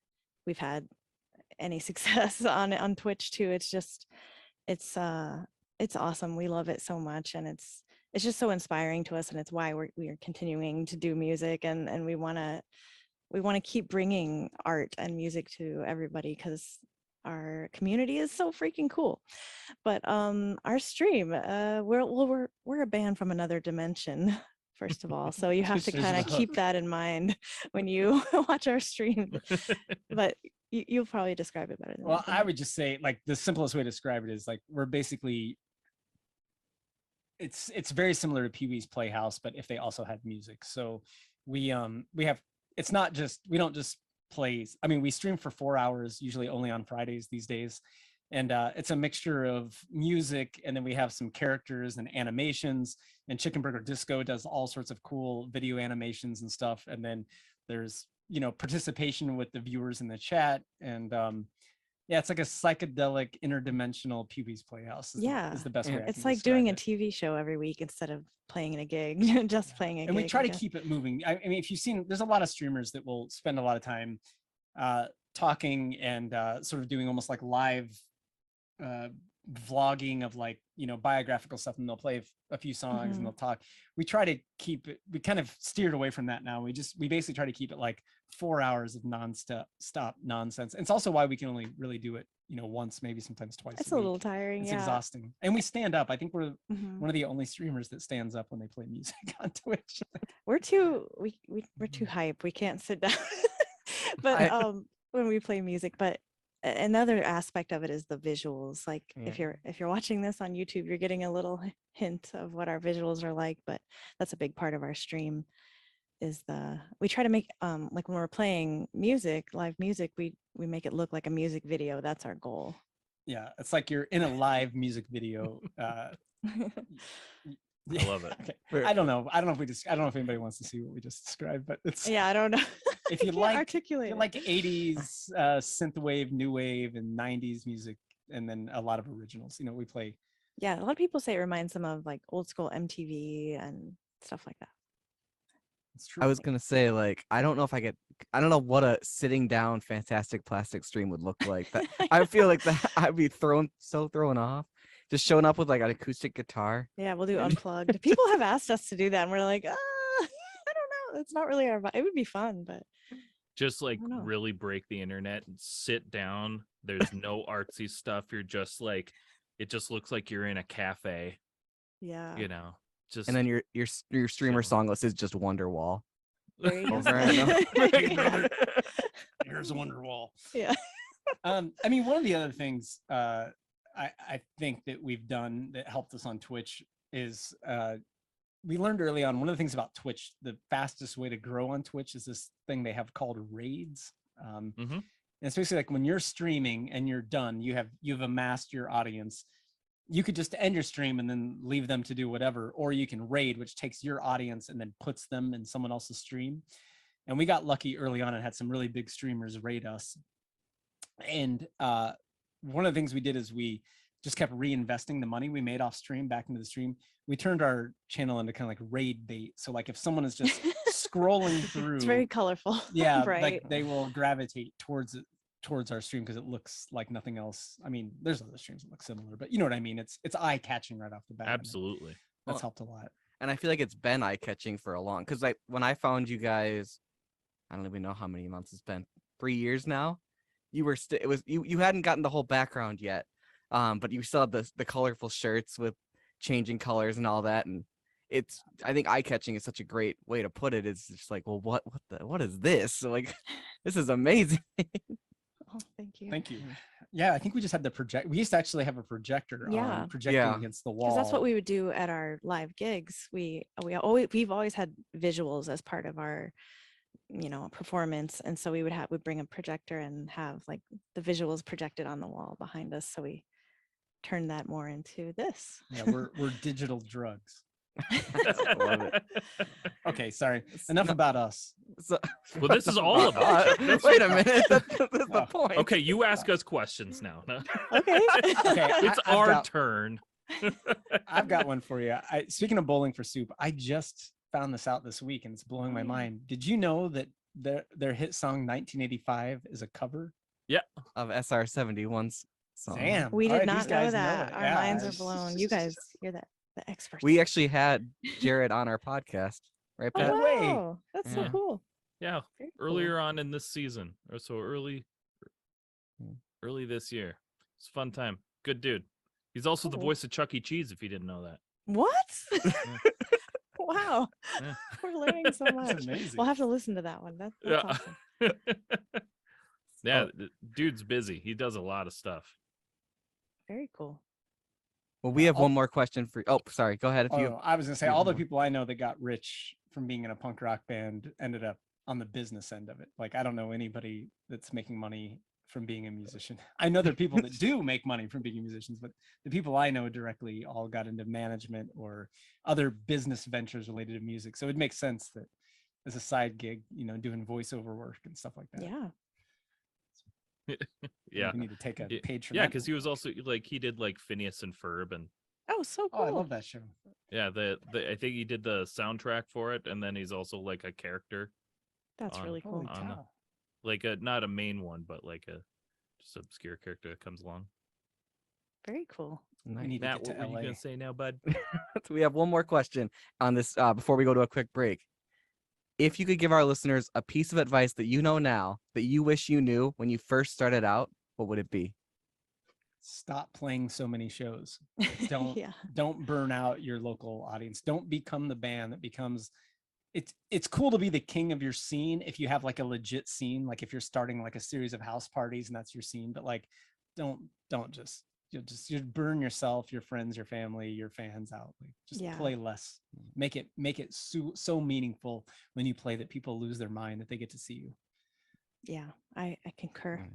Speaker 4: we've had any success on Twitch too. It's just, it's awesome. We love it so much, and it's just so inspiring to us, and it's why we are continuing to do music, and we want to keep bringing art and music to everybody because our community is so freaking cool. But our stream, we're a band from another dimension. First of all, so you have to
Speaker 5: This is
Speaker 4: kind of
Speaker 5: the
Speaker 4: keep
Speaker 5: hook.
Speaker 4: that in mind when you watch our stream. But you'll probably describe it better than
Speaker 5: Well,
Speaker 4: can.
Speaker 5: I would just say, like, the simplest way to describe it is like we're basically it's very similar to Pee-wee's Playhouse, but if they also had music. So we have, it's not just, we don't just play. I mean, we stream for 4 hours, usually only on Fridays these days. And it's a mixture of music, and then we have some characters and animations, and Chicken Burger Disco does all sorts of cool video animations and stuff. And then there's, participation with the viewers in the chat. And yeah, it's like a psychedelic interdimensional Pee-wee's Playhouse is the best way I
Speaker 4: It's
Speaker 5: can
Speaker 4: like doing a
Speaker 5: describe it.
Speaker 4: TV show every week instead of playing in a gig, just playing a gig.
Speaker 5: And we try
Speaker 4: I
Speaker 5: to
Speaker 4: guess.
Speaker 5: keep it moving. I mean, if you've seen, there's a lot of streamers that will spend a lot of time talking and sort of doing almost like live vlogging of, like, biographical stuff, and they'll play a few songs and they'll talk. We try to keep it, we kind of steered away from that now. We basically try to keep it like 4 hours of stop nonsense. And it's also why we can only really do it, once, maybe sometimes twice
Speaker 4: It's
Speaker 5: a
Speaker 4: a
Speaker 5: week.
Speaker 4: little tiring.
Speaker 5: It's
Speaker 4: Yeah.
Speaker 5: exhausting. And we stand up. I think we're
Speaker 4: Mhm.
Speaker 5: one of the only streamers that stands up when they play music on Twitch.
Speaker 4: We're too we're too hype. We can't sit down. But when we play music, but Another aspect of it is the visuals. Like
Speaker 3: Yeah.
Speaker 4: if you're watching this on YouTube, you're getting a little hint of what our visuals are like, but that's a big part of our stream is we try to make like when we're playing music, live music, we make it look like a music video. That's our goal.
Speaker 5: Yeah, it's like you're in a live music video.
Speaker 2: I love it.
Speaker 5: Okay. I don't know if anybody wants to see what we just described, but it's
Speaker 4: Yeah, I don't know.
Speaker 5: if you
Speaker 4: I can't
Speaker 5: like
Speaker 4: articulate
Speaker 5: you
Speaker 4: it.
Speaker 5: like 80s synthwave, new wave, and 90s music, and then a lot of originals. We play.
Speaker 4: Yeah, a lot of people say it reminds them of like old school MTV and stuff like that.
Speaker 5: It's true.
Speaker 3: I was gonna say, like, I don't know what a sitting down Fantastic Plastic stream would look like. That I feel like that I'd be thrown off. Just showing up with like an acoustic guitar.
Speaker 4: Yeah, we'll do unplugged. People have asked us to do that, and we're like, I don't know. It's not really our vibe. It would be fun, but
Speaker 2: Just like
Speaker 4: don't know.
Speaker 2: really break the internet and sit down. There's no artsy stuff. You're just like, it just looks like you're in a cafe,
Speaker 4: yeah.
Speaker 2: just
Speaker 3: And then your streamer
Speaker 2: chilling.
Speaker 3: song list is just Wonderwall.
Speaker 4: There you go.
Speaker 3: Over and over.
Speaker 5: Here's Wonderwall.
Speaker 4: Yeah.
Speaker 5: I mean, one of the other things I think that we've done that helped us on Twitch is we learned early on, one of the things about Twitch, the fastest way to grow on Twitch is this thing they have called raids.
Speaker 2: Mhm.
Speaker 5: And it's basically like when you're streaming and you're done, you've amassed your audience. You could just end your stream and then leave them to do whatever, or you can raid, which takes your audience and then puts them in someone else's stream. And we got lucky early on and had some really big streamers raid us. And one of the things we did is we just kept reinvesting the money we made off stream back into the stream. We turned our channel into kind of like raid bait. So like if someone is just scrolling through,
Speaker 4: It's very colorful.
Speaker 5: yeah,
Speaker 4: right.
Speaker 5: like they will gravitate towards our stream because it looks like nothing else. I mean, there's other streams that look similar, but you know what I mean? It's eye catching right off the bat. and
Speaker 2: Absolutely.
Speaker 5: That's
Speaker 3: Well,
Speaker 5: helped a lot.
Speaker 3: And I feel like it's been eye catching for a long, because when I found you guys, I don't even know how many months it's been, 3 years now. You were still, you hadn't gotten the whole background yet, but you still had the colorful shirts with changing colors and all that, and I think eye catching is such a great way to put it. It's just like, well, what is this? So like, this is amazing.
Speaker 4: Oh, thank you.
Speaker 5: Thank you. Yeah, I think we just had the project. We used to actually have a projector
Speaker 4: Yeah.
Speaker 5: on projecting
Speaker 3: Yeah.
Speaker 5: against the wall.
Speaker 4: Because that's what we would do at our live gigs. We've always had visuals as part of our performance, and so we'd bring a projector and have like the visuals projected on the wall behind us, so we turned that more into this.
Speaker 5: Yeah, we're digital drugs.
Speaker 3: I love it.
Speaker 5: Okay, sorry. Enough about us.
Speaker 3: So,
Speaker 2: Well, this is all about you.
Speaker 3: wait a minute. That's the
Speaker 5: Oh,
Speaker 3: point.
Speaker 2: Okay, you ask us questions now.
Speaker 4: Okay.
Speaker 5: Okay,
Speaker 2: It's
Speaker 5: I've
Speaker 2: our
Speaker 5: got-
Speaker 2: turn.
Speaker 5: I've got one for you. Speaking of Bowling for Soup, I just found this out this week and it's blowing my
Speaker 4: Oh, yeah.
Speaker 5: mind. Did you know that their hit song 1985 is a cover?
Speaker 3: Of SR71's song.
Speaker 5: Damn.
Speaker 4: We
Speaker 5: all
Speaker 4: did
Speaker 5: right, these
Speaker 4: not know
Speaker 5: guys
Speaker 4: that.
Speaker 5: it.
Speaker 4: Our
Speaker 5: Yeah,
Speaker 4: minds are
Speaker 5: it's-
Speaker 4: blown. You guys, you're the experts.
Speaker 3: We actually had Jared on our podcast, right,
Speaker 4: Oh,
Speaker 3: Pat?
Speaker 5: No way.
Speaker 4: wow. That's so
Speaker 3: Yeah.
Speaker 4: cool.
Speaker 2: Yeah,
Speaker 4: Very cool.
Speaker 2: earlier on in this season, or so early this year. It's a fun time. Good dude. He's also the
Speaker 4: Cool.
Speaker 2: voice of Chuck E. Cheese, if you didn't know that.
Speaker 4: What? Wow.
Speaker 2: Yeah.
Speaker 4: We're learning so much.
Speaker 5: That's amazing.
Speaker 4: We'll have to listen to that one. That's
Speaker 2: Yeah.
Speaker 4: awesome.
Speaker 2: Yeah, the dude's busy. He does a lot of stuff.
Speaker 4: Very cool.
Speaker 3: Well, we have
Speaker 5: I'll-
Speaker 3: one more question for. Oh, sorry. Go ahead. If you.
Speaker 5: I was gonna say
Speaker 3: you have
Speaker 5: all the
Speaker 3: more.
Speaker 5: people I know that got rich from being in a punk rock band ended up on the business end of it. Like I don't know anybody that's making money from being a musician. I know there are people that do make money from being musicians, but the people I know directly all got into management or other business ventures related to music. So it makes sense that as a side gig, doing voiceover work and stuff like that.
Speaker 4: Yeah.
Speaker 2: Yeah.
Speaker 5: We need to take a
Speaker 2: Yeah,
Speaker 5: page from
Speaker 2: Yeah,
Speaker 5: that.
Speaker 2: because he was also like he did like Phineas and Ferb, and
Speaker 4: Oh, so cool.
Speaker 5: Oh, I love that show.
Speaker 2: yeah, I think he did the soundtrack for it, and then he's also like a character,
Speaker 4: That's
Speaker 2: on-
Speaker 4: really cool.
Speaker 5: Holy
Speaker 2: on the-
Speaker 5: cow.
Speaker 2: like not a main one, but like a just obscure character that comes along.
Speaker 4: Very cool.
Speaker 5: We
Speaker 3: Nice.
Speaker 5: need
Speaker 2: Matt,
Speaker 5: to get
Speaker 2: what
Speaker 5: to
Speaker 2: were you
Speaker 5: LA.
Speaker 2: gonna say now, bud?
Speaker 3: We have one more question on this before we go to a quick break. If you could give our listeners a piece of advice that you know now that you wish you knew when you first started out, what would it be?
Speaker 5: Stop playing so many shows. Don't
Speaker 4: Yeah.
Speaker 5: don't burn out your local audience. Don't become the band that becomes it's cool to be the king of your scene if you have like a legit scene, like if you're starting like a series of house parties and that's your scene. But like, don't just you burn yourself, your friends, your family, your fans out. Like, just
Speaker 4: Yeah.
Speaker 5: play less. Make it so meaningful when you play that people lose their mind that they get to see you.
Speaker 4: Yeah, I concur.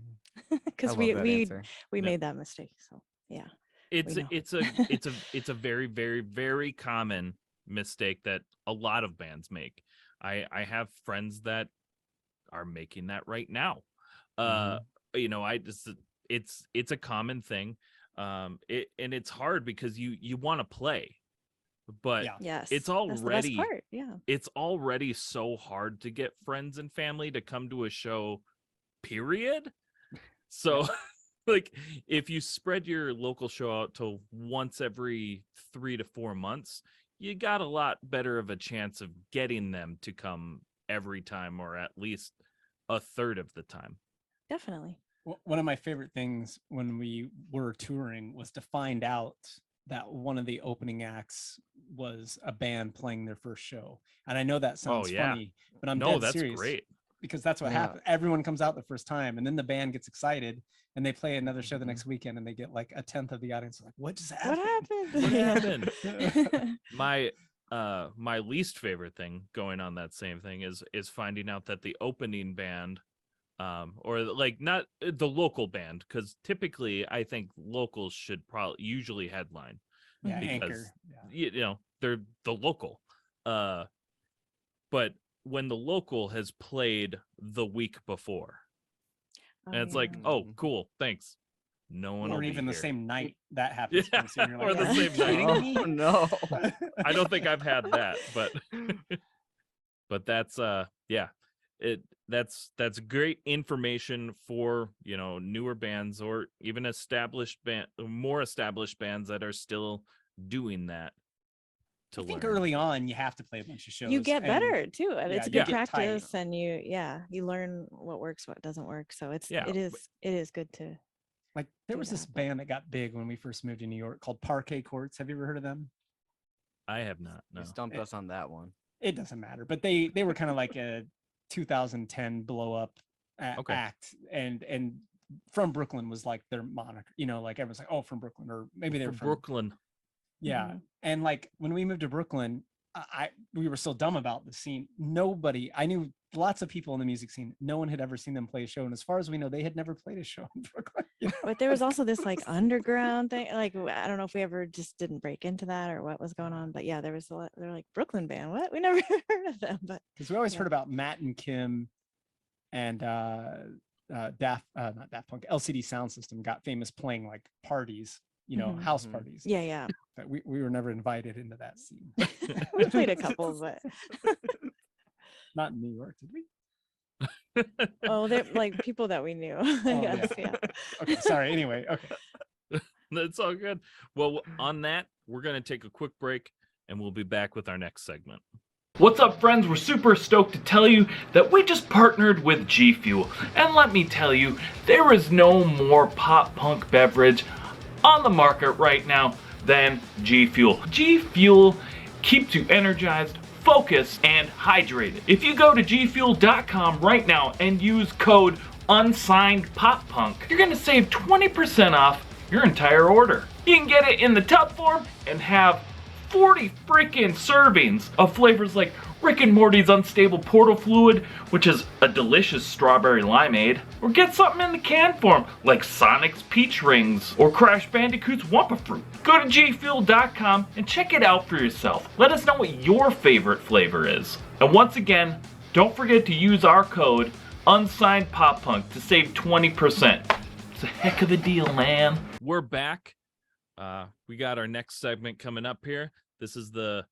Speaker 3: I
Speaker 4: Because
Speaker 3: love
Speaker 4: we
Speaker 3: that
Speaker 4: we
Speaker 3: answer.
Speaker 4: we
Speaker 2: Yeah.
Speaker 4: made that mistake. So yeah.
Speaker 2: It's
Speaker 4: know.
Speaker 2: it's a very, very, very common mistake that a lot of bands make. I have friends that are making that right now. You know, I just it's a common thing. And it's hard because you want to play, but
Speaker 5: Yeah.
Speaker 4: Yes.
Speaker 2: it's
Speaker 4: That's the best
Speaker 2: already
Speaker 4: part. Yeah.
Speaker 2: it's already so hard to get friends and family to come to a show, period. So like if you spread your local show out to once every 3 to 4 months, you got a lot better of a chance of getting them to come every time, or at least a third of the time.
Speaker 4: Definitely.
Speaker 5: One of my favorite things when we were touring was to find out that one of the opening acts was a band playing their first show. And I know that sounds
Speaker 2: yeah.
Speaker 5: funny, but I'm
Speaker 2: No,
Speaker 5: dead
Speaker 2: that's
Speaker 5: serious.
Speaker 2: great.
Speaker 5: Because that's what
Speaker 3: Yeah.
Speaker 5: happens. Everyone comes out the first time, and then the band gets excited, and they play another show the
Speaker 3: Mhm.
Speaker 5: next weekend, and they get like a tenth of the audience. Like, what just
Speaker 4: What
Speaker 5: happened?
Speaker 4: happened?
Speaker 2: What
Speaker 4: Yeah.
Speaker 2: happened? My least favorite thing going on that same thing is finding out that the opening band, or like not the local band, because typically I think locals should probably usually headline
Speaker 5: Yeah,
Speaker 2: because
Speaker 5: Anchor. Yeah.
Speaker 2: you know they're the local. But when the local has played the week before, and it's like,
Speaker 4: yeah.
Speaker 2: oh,
Speaker 3: Mhm.
Speaker 2: cool, thanks. No one will
Speaker 5: Or
Speaker 2: be
Speaker 5: even the
Speaker 2: here.
Speaker 5: same night that happens.
Speaker 2: Yeah,
Speaker 5: once, and you're
Speaker 2: or
Speaker 5: like,
Speaker 2: the
Speaker 5: "Are you
Speaker 2: same night.
Speaker 5: kidding me?"
Speaker 3: Oh no.
Speaker 2: I don't think I've had that, but but that's yeah, that's great information for, you know, newer bands or even more established bands that are still doing that to
Speaker 5: I think
Speaker 2: learn.
Speaker 5: early on you have to play a bunch of shows.
Speaker 4: You get
Speaker 5: and
Speaker 4: better too. And
Speaker 5: yeah,
Speaker 4: it's a
Speaker 5: you
Speaker 4: good
Speaker 5: get tight.
Speaker 4: practice and you learn what works, what doesn't work. So
Speaker 2: Yeah,
Speaker 4: it is good to
Speaker 5: Like there
Speaker 4: do
Speaker 5: was this
Speaker 4: that, but-
Speaker 5: band that got big when we first moved to New York called Parquet Courts. Have you ever heard of them?
Speaker 2: I have not. No.
Speaker 3: You stumped us on that one.
Speaker 5: It doesn't matter, but they were kind of like a 2010 blow up
Speaker 2: Okay.
Speaker 5: act, and From Brooklyn was like their moniker. You know, like everyone's like, oh, from Brooklyn, or maybe they were from
Speaker 2: Brooklyn.
Speaker 5: Yeah.
Speaker 4: Mhm.
Speaker 5: And like when we moved to Brooklyn, we were so dumb about the scene. I knew lots of people in the music scene. No one had ever seen them play a show. And as far as we know, they had never played a show in Brooklyn. You know?
Speaker 4: But there was also this like underground thing. Like I don't know if we ever just didn't break into that or what was going on. But yeah, there was they're like Brooklyn band. What? We never heard of them. But
Speaker 5: Because we always
Speaker 4: Yeah.
Speaker 5: heard about Matt and Kim and not Daft Punk, LCD Sound System got famous playing like parties, you know,
Speaker 4: Mhm.
Speaker 5: house
Speaker 3: Mhm.
Speaker 5: parties.
Speaker 4: yeah, yeah.
Speaker 5: But we were never invited into that scene.
Speaker 4: We played a couple, but
Speaker 5: Not in New York, did we?
Speaker 4: oh, they're like people that we knew. I
Speaker 5: Oh,
Speaker 4: guess, yeah.
Speaker 5: Okay, sorry. Anyway, okay.
Speaker 2: That's all good. Well, on that, we're going to take a quick break and we'll be back with our next segment.
Speaker 1: What's up, friends? We're super stoked to tell you that we just partnered with G Fuel. And let me tell you, there is no more pop punk beverage on the market right now than G Fuel. G Fuel keeps you energized, focused, and hydrated. If you go to gfuel.com right now and use code UNSIGNEDPOPPUNK, you're gonna save 20% off your entire order. You can get it in the tub form and have 40 freaking servings of flavors like Rick and Morty's Unstable Portal Fluid, which is a delicious strawberry limeade, or get something in the can form like Sonic's Peach Rings or Crash Bandicoot's Wumpa Fruit. Go to gfuel.com and check it out for yourself. Let us know what your favorite flavor is. And once again, don't forget to use our code UNSIGNEDPOPPUNK to save 20%. It's a heck of a deal, man.
Speaker 2: We're back. We got our next segment coming up here. This is the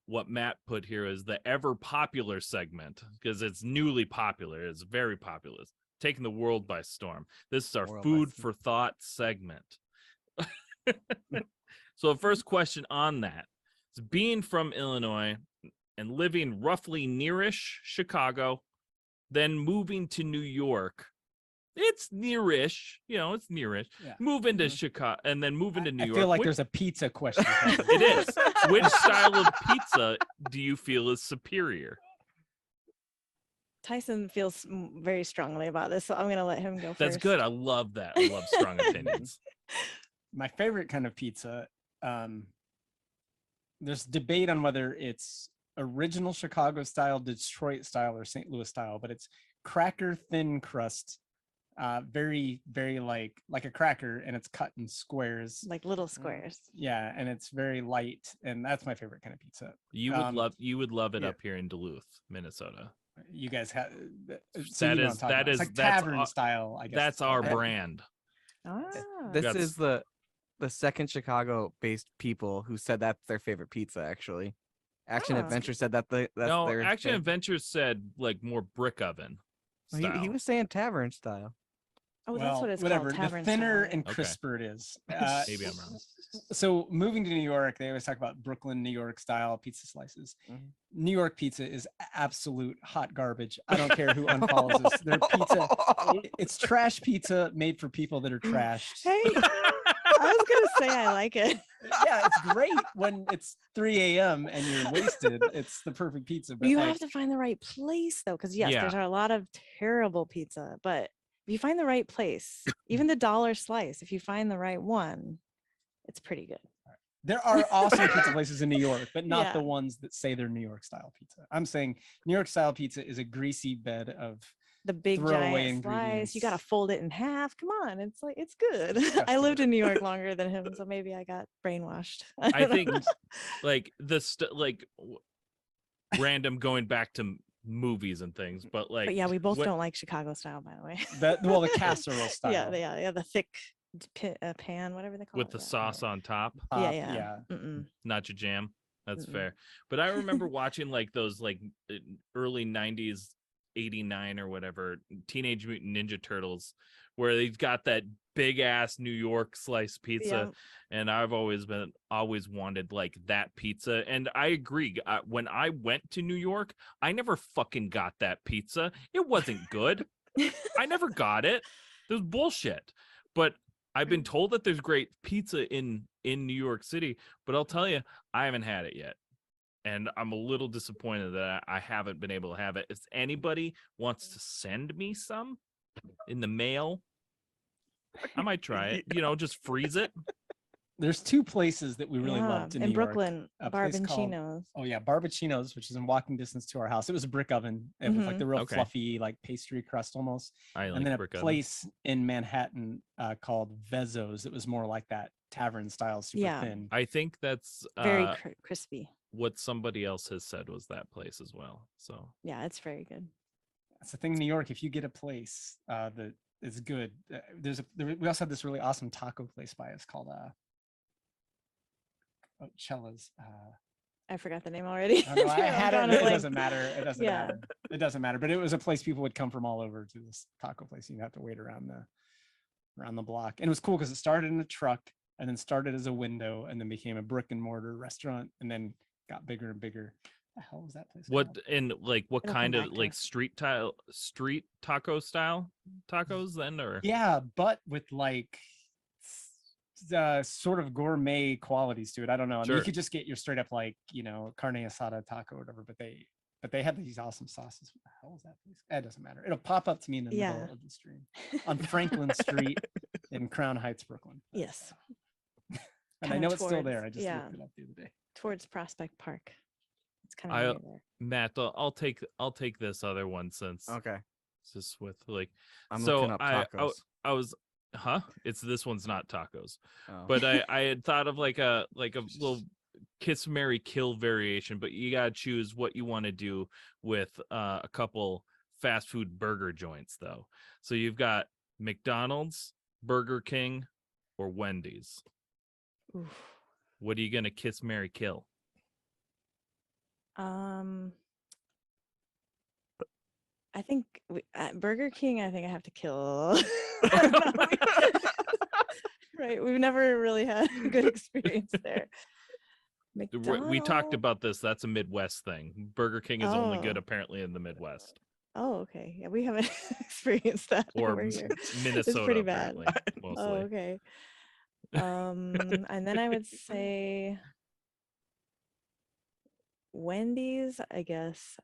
Speaker 2: what Matt put here is the ever popular segment because it's newly popular. It's very popular. It's taking the world by storm. This is our
Speaker 3: World by
Speaker 2: food
Speaker 3: storm.
Speaker 2: for thought segment. So the first question on that is being from Illinois and living roughly nearish Chicago, then moving to New York It's nearish, it's nearish.
Speaker 5: Yeah.
Speaker 2: Move into
Speaker 5: Mhm.
Speaker 2: Chicago and then move into New
Speaker 5: I
Speaker 2: York.
Speaker 5: feel like
Speaker 2: Which-
Speaker 5: there's a pizza question.
Speaker 2: it is. Which style of pizza do you feel is superior?
Speaker 4: Tyson feels very strongly about this, so I'm gonna let him go first.
Speaker 2: That's good. I love that. I love strong opinions.
Speaker 5: My favorite kind of pizza, there's debate on whether it's original Chicago style, Detroit style, or St. Louis style, but it's cracker thin crust, very like a cracker, and it's cut in squares.
Speaker 4: Like little squares.
Speaker 5: Yeah, and it's very light, and that's my favorite kind of pizza.
Speaker 2: You would love it
Speaker 5: yeah.
Speaker 2: up here in Duluth, Minnesota.
Speaker 5: You guys have
Speaker 2: That is
Speaker 5: like tavern style. I guess
Speaker 2: That's our
Speaker 3: Yeah.
Speaker 2: brand.
Speaker 4: Ah.
Speaker 3: This
Speaker 2: Got
Speaker 3: is the second Chicago-based people who said that's their favorite pizza. Actually, Action
Speaker 4: Oh.
Speaker 3: Adventure said that's
Speaker 2: No,
Speaker 3: their
Speaker 2: Action
Speaker 3: favorite.
Speaker 2: Adventure said like more brick oven
Speaker 3: He
Speaker 2: style.
Speaker 3: was saying tavern style.
Speaker 4: Oh, that's what it's
Speaker 5: whatever.
Speaker 4: called. Tavern
Speaker 5: The thinner
Speaker 4: style.
Speaker 5: and
Speaker 2: Okay.
Speaker 5: crisper it is.
Speaker 2: Maybe I'm wrong.
Speaker 5: So moving to New York, they always talk about Brooklyn, New York style pizza slices.
Speaker 3: Mhm.
Speaker 5: New York pizza is absolute hot garbage. I don't care who unfollows this. Their pizza, it's trash pizza made for people that are trashed.
Speaker 4: Hey, I was gonna say I like it.
Speaker 5: Yeah, it's great when it's 3 a.m. and you're wasted. It's the perfect pizza. But
Speaker 4: You
Speaker 5: like,
Speaker 4: have to find the right place though, because yes,
Speaker 2: Yeah.
Speaker 4: there's a lot of terrible pizza, but if you find the right place, even the dollar slice, if you find the right one, it's pretty good.
Speaker 5: there are awesome pizza places in New York, but not the
Speaker 4: Yeah.
Speaker 5: ones that say they're New York style pizza. I'm saying New York style pizza is a greasy bed of
Speaker 4: The big
Speaker 5: Throwaway
Speaker 4: giant slice, you gotta
Speaker 5: ingredients.
Speaker 4: fold it in half. Come on, it's like it's good. I
Speaker 5: Disgusting.
Speaker 4: lived in New York longer than him, so maybe I got brainwashed.
Speaker 2: I
Speaker 4: don't
Speaker 2: think
Speaker 4: know.
Speaker 2: like random going back to movies and things, but like
Speaker 4: But yeah, we both
Speaker 2: what-
Speaker 4: don't like Chicago style, by the way.
Speaker 5: the casserole style.
Speaker 4: Yeah, the thick pan, whatever they call
Speaker 2: with
Speaker 4: it.
Speaker 2: the
Speaker 4: yeah,
Speaker 2: sauce
Speaker 4: whatever.
Speaker 2: on top,
Speaker 4: Yeah,
Speaker 5: Top,
Speaker 4: yeah. Mm-mm.
Speaker 2: not your jam. That's
Speaker 4: Mm-mm.
Speaker 2: fair. But I remember watching like those like early 90s 89 or whatever Teenage Mutant Ninja Turtles where they've got that big ass New York slice pizza, and I've always wanted like that pizza. And I agree, when I went to New York, I never fucking got that pizza. It wasn't good. I never got it. It was bullshit. But I've been told that there's great pizza in New York City, but I'll tell you, I haven't had it yet. And I'm a little disappointed that I haven't been able to have it. If anybody wants to send me some in the mail, I might try it. Just freeze it.
Speaker 5: There's two places that we really
Speaker 4: Yeah,
Speaker 5: loved in
Speaker 4: in
Speaker 5: New York.
Speaker 4: Brooklyn,
Speaker 5: a place called-
Speaker 4: Barbancino's.
Speaker 5: Oh yeah, Barbacino's, which is in walking distance to our house. It was a brick oven. It was like
Speaker 4: Mhm.
Speaker 5: the real
Speaker 2: Okay.
Speaker 5: fluffy, like pastry crust almost.
Speaker 2: I like
Speaker 5: And then a
Speaker 2: brick oven.
Speaker 5: place in Manhattan called Vezzo's. It was more like that tavern style, super
Speaker 4: Yeah.
Speaker 5: thin.
Speaker 2: I think that's
Speaker 4: Very crispy.
Speaker 2: what somebody else has said was that place as well. So
Speaker 4: Yeah, it's very good.
Speaker 5: That's the thing in New York. If you get a place that is good, we also have this really awesome taco place by us called Cella's.
Speaker 4: I forgot the name already.
Speaker 5: I don't know, I
Speaker 4: I'm
Speaker 5: had
Speaker 4: drawing
Speaker 5: it.
Speaker 4: a
Speaker 5: It
Speaker 4: blank.
Speaker 5: doesn't matter. It doesn't
Speaker 4: Yeah.
Speaker 5: matter. It doesn't matter. But it was a place people would come from all over to this taco place. You have to wait around the block. And it was cool because it started in a truck and then started as a window and then became a brick and mortar restaurant and then got bigger and bigger. The hell was that place?
Speaker 2: what
Speaker 5: called?
Speaker 2: and like what
Speaker 4: It'll come
Speaker 2: kind of
Speaker 4: back to
Speaker 2: like
Speaker 4: us.
Speaker 2: street taco style tacos then, or
Speaker 5: Yeah, but with like sort of gourmet qualities to it. I don't know. I mean,
Speaker 2: Sure.
Speaker 5: you could just get your straight up like, carne asada taco or whatever, but they had these awesome sauces. What the hell was that place? It doesn't matter. It'll pop up to me in the
Speaker 4: Yeah.
Speaker 5: middle of the stream on Franklin Street in Crown Heights, Brooklyn.
Speaker 4: Yes,
Speaker 5: And I
Speaker 4: Kinda
Speaker 5: know it's still there.
Speaker 4: towards-
Speaker 5: I just
Speaker 4: yeah.
Speaker 5: looked it up the other day.
Speaker 4: towards Prospect Park. It's kind
Speaker 2: I-
Speaker 4: of near there.
Speaker 2: Matt, I'll take this other one since
Speaker 3: Okay,
Speaker 2: it's just with like
Speaker 3: I'm
Speaker 2: so
Speaker 3: looking up tacos.
Speaker 2: I was it's this one's not tacos,
Speaker 3: Oh.
Speaker 2: but I had thought of like a little kiss marry kill variation, but you gotta choose what you want to do with a couple fast food burger joints though. So you've got McDonald's, Burger King, or Wendy's.
Speaker 4: Oof.
Speaker 2: What are you gonna kiss marry kill?
Speaker 4: I think at Burger King, I think I have to kill. I don't know. Right, we've never really had a good experience there.
Speaker 2: We talked
Speaker 4: McDonald's?
Speaker 2: about this. That's a Midwest thing. Burger King is only good
Speaker 4: Oh.
Speaker 2: apparently in the Midwest.
Speaker 4: Oh, okay. Yeah, we haven't experienced that
Speaker 2: or
Speaker 4: over here.
Speaker 2: Minnesota,
Speaker 4: It's pretty bad.
Speaker 2: apparently,
Speaker 4: Oh,
Speaker 2: mostly.
Speaker 4: okay. And then I would say Wendy's, I guess,